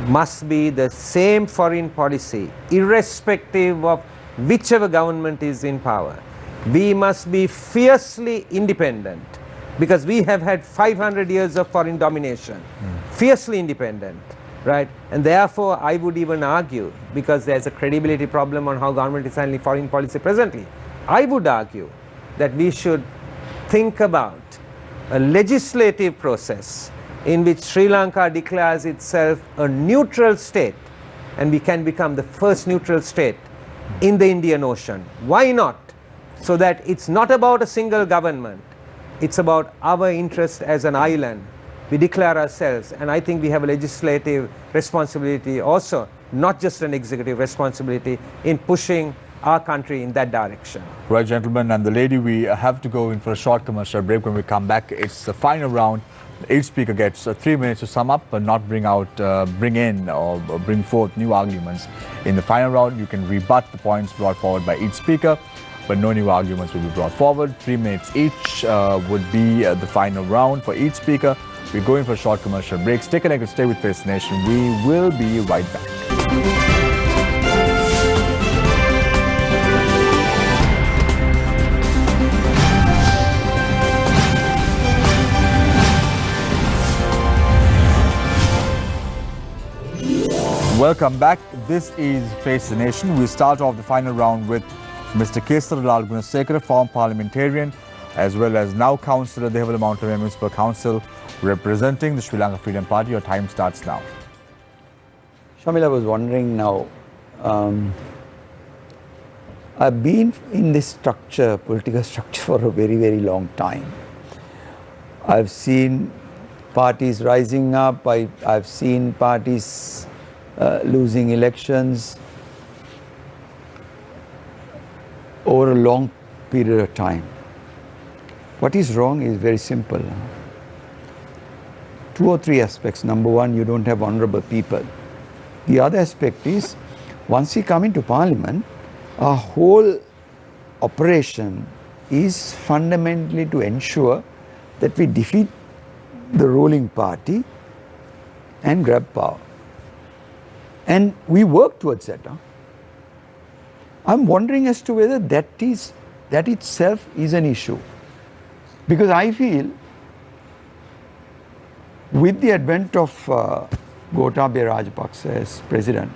must be the same foreign policy, irrespective of whichever government is in power. We must be fiercely independent, because we have had 500 years of foreign domination. Fiercely independent, right? And therefore, I would even argue, because there's a credibility problem on how government is handling foreign policy presently, I would argue that we should think about a legislative process in which Sri Lanka declares itself a neutral state, and we can become the first neutral state in the Indian Ocean. Why not? So that it's not about a single government, it's about our interest as an island. We declare ourselves, and I think we have a legislative responsibility also, not just an executive responsibility, in pushing our country in that direction. Right, gentlemen, and the lady, we have to go in for a short commercial break. When we come back, it's the final round. Each speaker gets 3 minutes to sum up, but not bring in or bring forth new arguments. In the final round, you can rebut the points brought forward by each speaker, but no new arguments will be brought forward. 3 minutes each would be the final round for each speaker. We're going for a short commercial break. Stay connected, stay with Face the Nation. We will be right back. Welcome back. This is Face the Nation. We start off the final round with Mr. Kesaralal Gunasekara, former parliamentarian, as well as now Councillor, Dehavala Mountain Municipal Council, representing the Sri Lanka Freedom Party. Your time starts now. Shamil, I was wondering now, I've been in this structure, political structure, for a very, very long time. I've seen parties rising up, I've seen parties losing elections over a long period of time. What is wrong is very simple. 2 or 3 aspects. Number one, you don't have honorable people. The other aspect is, once we come into parliament, our whole operation is fundamentally to ensure that we defeat the ruling party and grab power. And we work towards that. I'm wondering as to whether that itself is an issue. Because I feel with the advent of Gotabaya Rajapaksa as president,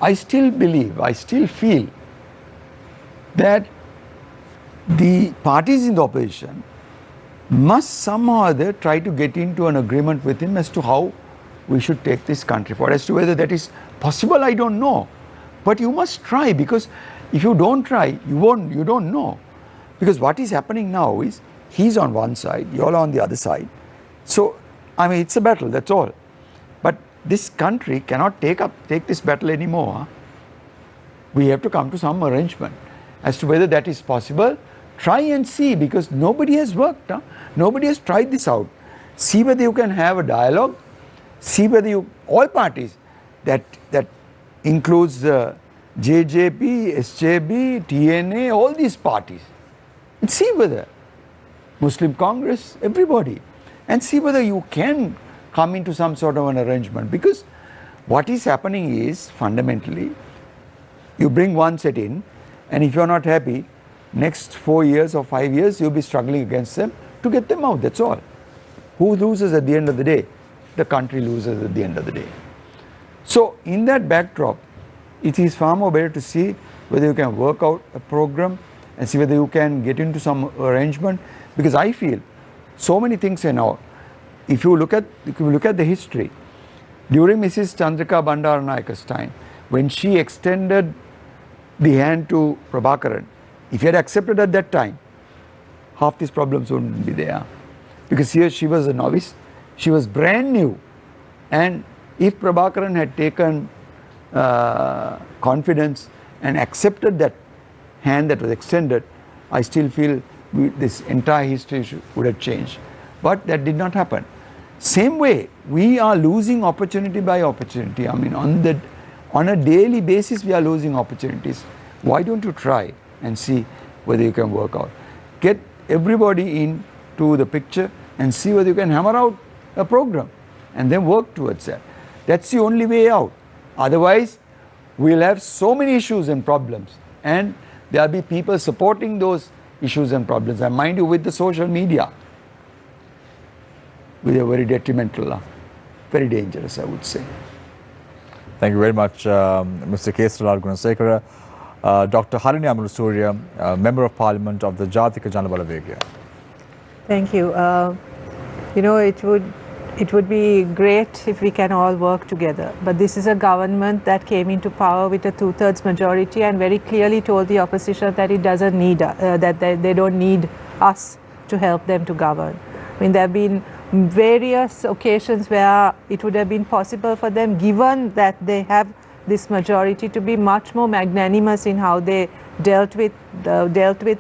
I still feel that the parties in the opposition must somehow or other try to get into an agreement with him as to how we should take this country forward. As to whether that is possible, I don't know. But you must try, because if you don't try, you don't know. Because what is happening now is, he's on one side, you're on the other side. So, I mean, it's a battle, that's all. But this country cannot take this battle anymore. We have to come to some arrangement as to whether that is possible try and see, because nobody has worked, nobody has tried this out. See whether you can have a dialogue, see whether you, all parties, that includes the JJP, SJB, TNA, all these parties, and see whether Muslim Congress, everybody, and see whether you can come into some sort of an arrangement. Because what is happening is, fundamentally, you bring one set in, and if you are not happy, next 4 years or 5 years, you'll be struggling against them to get them out, that's all. Who loses at the end of the day? The country loses at the end of the day. So in that backdrop, it is far more better to see whether you can work out a program and see whether you can get into some arrangement, because I feel so many things are now. If you look at the history, during Mrs. Chandrika Bandaranaike's time, when she extended the hand to Prabhakaran, if he had accepted at that time, half these problems wouldn't be there. Because here she was a novice, she was brand new, and if Prabhakaran had taken confidence and accepted that hand that was extended, I still feel this entire history would have changed. But that did not happen. Same way, we are losing opportunity by opportunity. I mean, on a daily basis, we are losing opportunities. Why don't you try and see whether you can work out? Get everybody into the picture and see whether you can hammer out a program and then work towards that. That's the only way out. Otherwise, we'll have so many issues and problems, and there'll be people supporting those issues and problems. And mind you, with the social media, we are very detrimental, very dangerous, I would say. Thank you very much, Mr. Kesarala Gunasekara. Dr. Harini Amarasuriya, Member of Parliament of the Jatika Janabala Vegya. Thank you. You know, it would be great if we can all work together. But this is a government that came into power with a 2/3 majority and very clearly told the opposition that it doesn't need, that they don't need us to help them to govern. I mean, there have been various occasions where it would have been possible for them, given that they have this majority, to be much more magnanimous in how they dealt with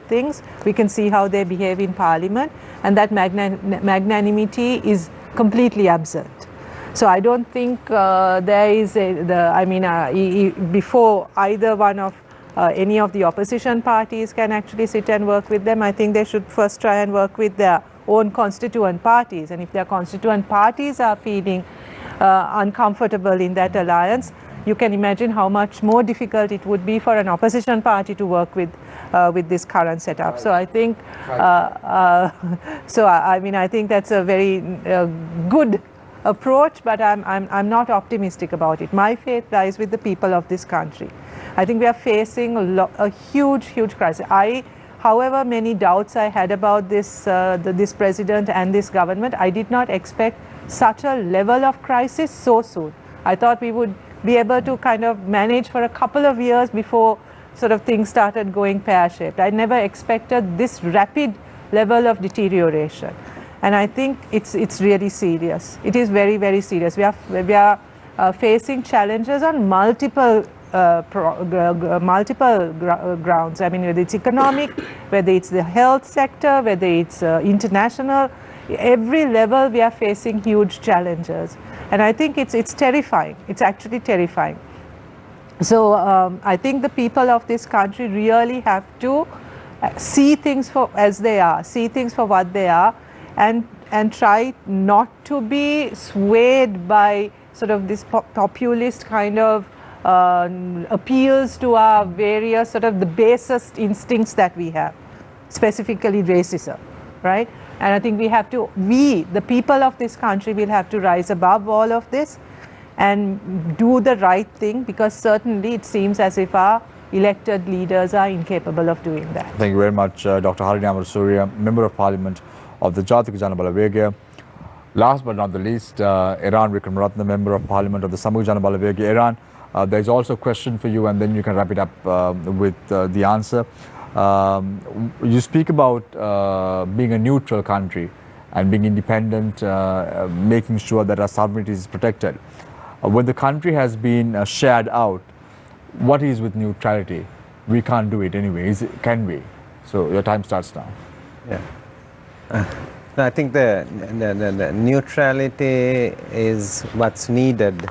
things. We can see how they behave in Parliament, and that magnanimity is completely absent. So I don't think there is before either one of any of the opposition parties can actually sit and work with them, I think they should first try and work with their own constituent parties. And if their constituent parties are feeling uncomfortable in that alliance, you can imagine how much more difficult it would be for an opposition party to work with this current setup. So I think, I think that's a very good approach, but I'm not optimistic about it. My faith lies with the people of this country. I think we are facing a huge crisis. However many doubts I had about this president and this government, I did not expect such a level of crisis so soon. I thought we would be able to kind of manage for a couple of years before sort of things started going pear-shaped. I never expected this rapid level of deterioration. And I think it's really serious. It is very, very serious. We are facing challenges on multiple grounds. I mean, whether it's economic, whether it's the health sector, whether it's international, every level we are facing huge challenges. And I think it's terrifying. It's actually terrifying. So I think the people of this country really have to see things for as they are, see things for what they are, and try not to be swayed by sort of this populist kind of appeals to our various sort of the basest instincts that we have, specifically racism, right? And I think the people of this country will have to rise above all of this and do the right thing, because certainly it seems as if our elected leaders are incapable of doing that. Thank you very much, Dr. Harini Amarasuriya, Member of Parliament of the Jatika Janabala Vegya. Last but not the least, Iran Wickramaratne, Member of Parliament of the Samuk Janabala Vegya. Iran, there is also a question for you, and then you can wrap it up with the answer. You speak about being a neutral country and being independent, making sure that our sovereignty is protected. When the country has been shared out, what is with neutrality? We can't do it anyway, can we? So your time starts now. Yeah. I think the neutrality is what's needed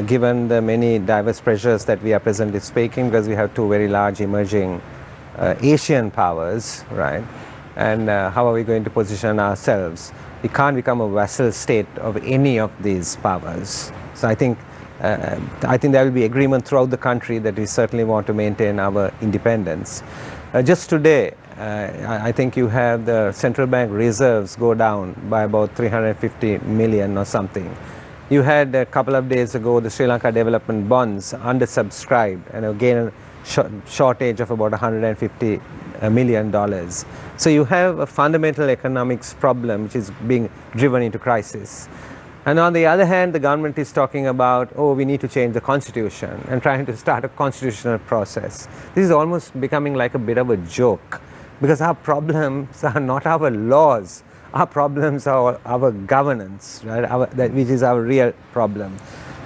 given the many diverse pressures that we are presently speaking, because we have two very large emerging Asian powers, right? And how are we going to position ourselves? We can't become a vassal state of any of these powers. So I think there will be agreement throughout the country that we certainly want to maintain our independence. Just today, I think you have the central bank reserves go down by about 350 million or something. You had a couple of days ago the Sri Lanka development bonds undersubscribed, and again a shortage of about $150 million. So you have a fundamental economics problem which is being driven into crisis. And on the other hand, the government is talking about, oh, we need to change the constitution and trying to start a constitutional process. This is almost becoming like a bit of a joke, because our problems are not our laws. Our problems are our governance, right? Which is our real problem.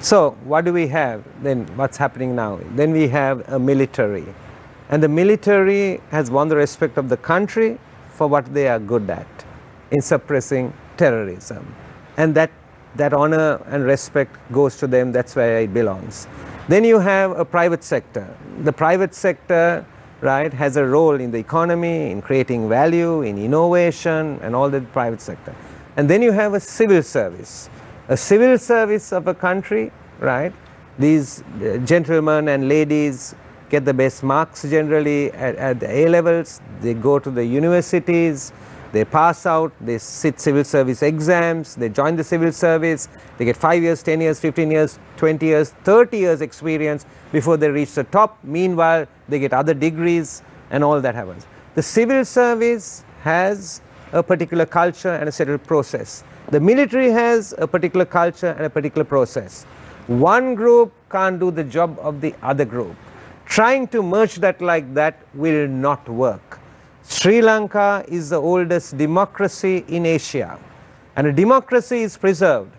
So what do we have then? What's happening now? Then we have a military. And the military has won the respect of the country for what they are good at, in suppressing terrorism. And that honor and respect goes to them. That's where it belongs. Then you have a private sector. The private sector, right, has a role in the economy, in creating value, in innovation, and all the private sector. And then you have a civil service. A civil service of a country, right? These gentlemen and ladies get the best marks generally at the A levels. They go to the universities, they pass out, they sit civil service exams, they join the civil service, they get 5 years, 10 years, 15 years, 20 years, 30 years experience before they reach the top. Meanwhile, they get other degrees and all that happens. The civil service has a particular culture and a settled process. The military has a particular culture and a particular process. One group can't do the job of the other group. Trying to merge that like that will not work. Sri Lanka is the oldest democracy in Asia, and a democracy is preserved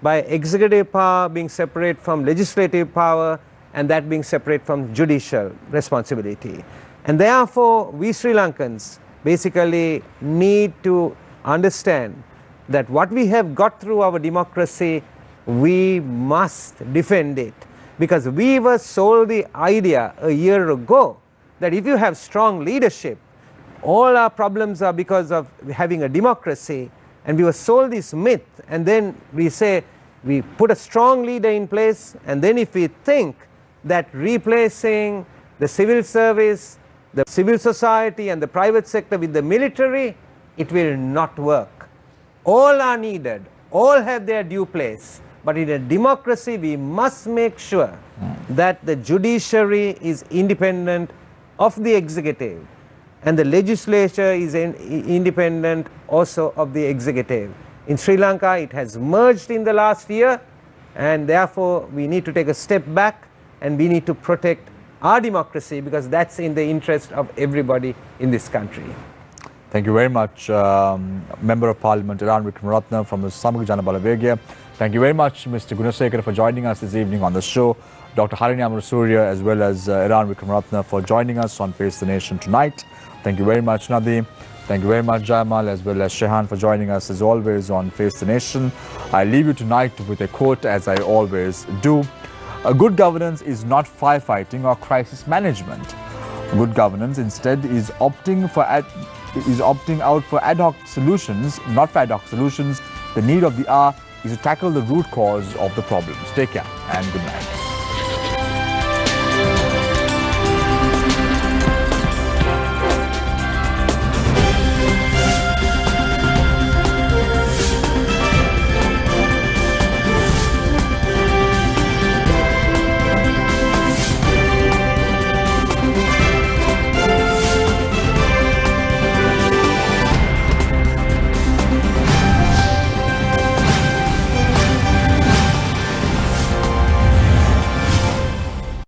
by executive power being separate from legislative power, and that being separate from judicial responsibility. And therefore, we Sri Lankans basically need to understand that what we have got through our democracy, we must defend it. Because we were sold the idea a year ago that if you have strong leadership, all our problems are because of having a democracy, and we were sold this myth, and then we say we put a strong leader in place, and then if we think that replacing the civil service, the civil society and the private sector with the military, it will not work. All are needed, all have their due place. But in a democracy, we must make sure that the judiciary is independent of the executive, and the legislature is independent also of the executive. In Sri Lanka, it has merged in the last year, and therefore we need to take a step back and we need to protect our democracy, because that's in the interest of everybody in this country. Thank you very much, Member of Parliament Iran Wickramaratne from the Samaga Jana Balawegaya. Thank you very much, Mr. Gunasekara, for joining us this evening on the show. Dr. Harini Amarasuriya, as well as Iran Wickramaratne, for joining us on Face the Nation tonight. Thank you very much, Nadeem. Thank you very much, Jayamal, as well as Shehan, for joining us as always on Face the Nation. I leave you tonight with a quote, as I always do. A good governance is not firefighting or crisis management. Good governance instead is opting out for ad hoc solutions, not for ad hoc solutions. The need of the hour is to tackle the root cause of the problems. Take care and good night.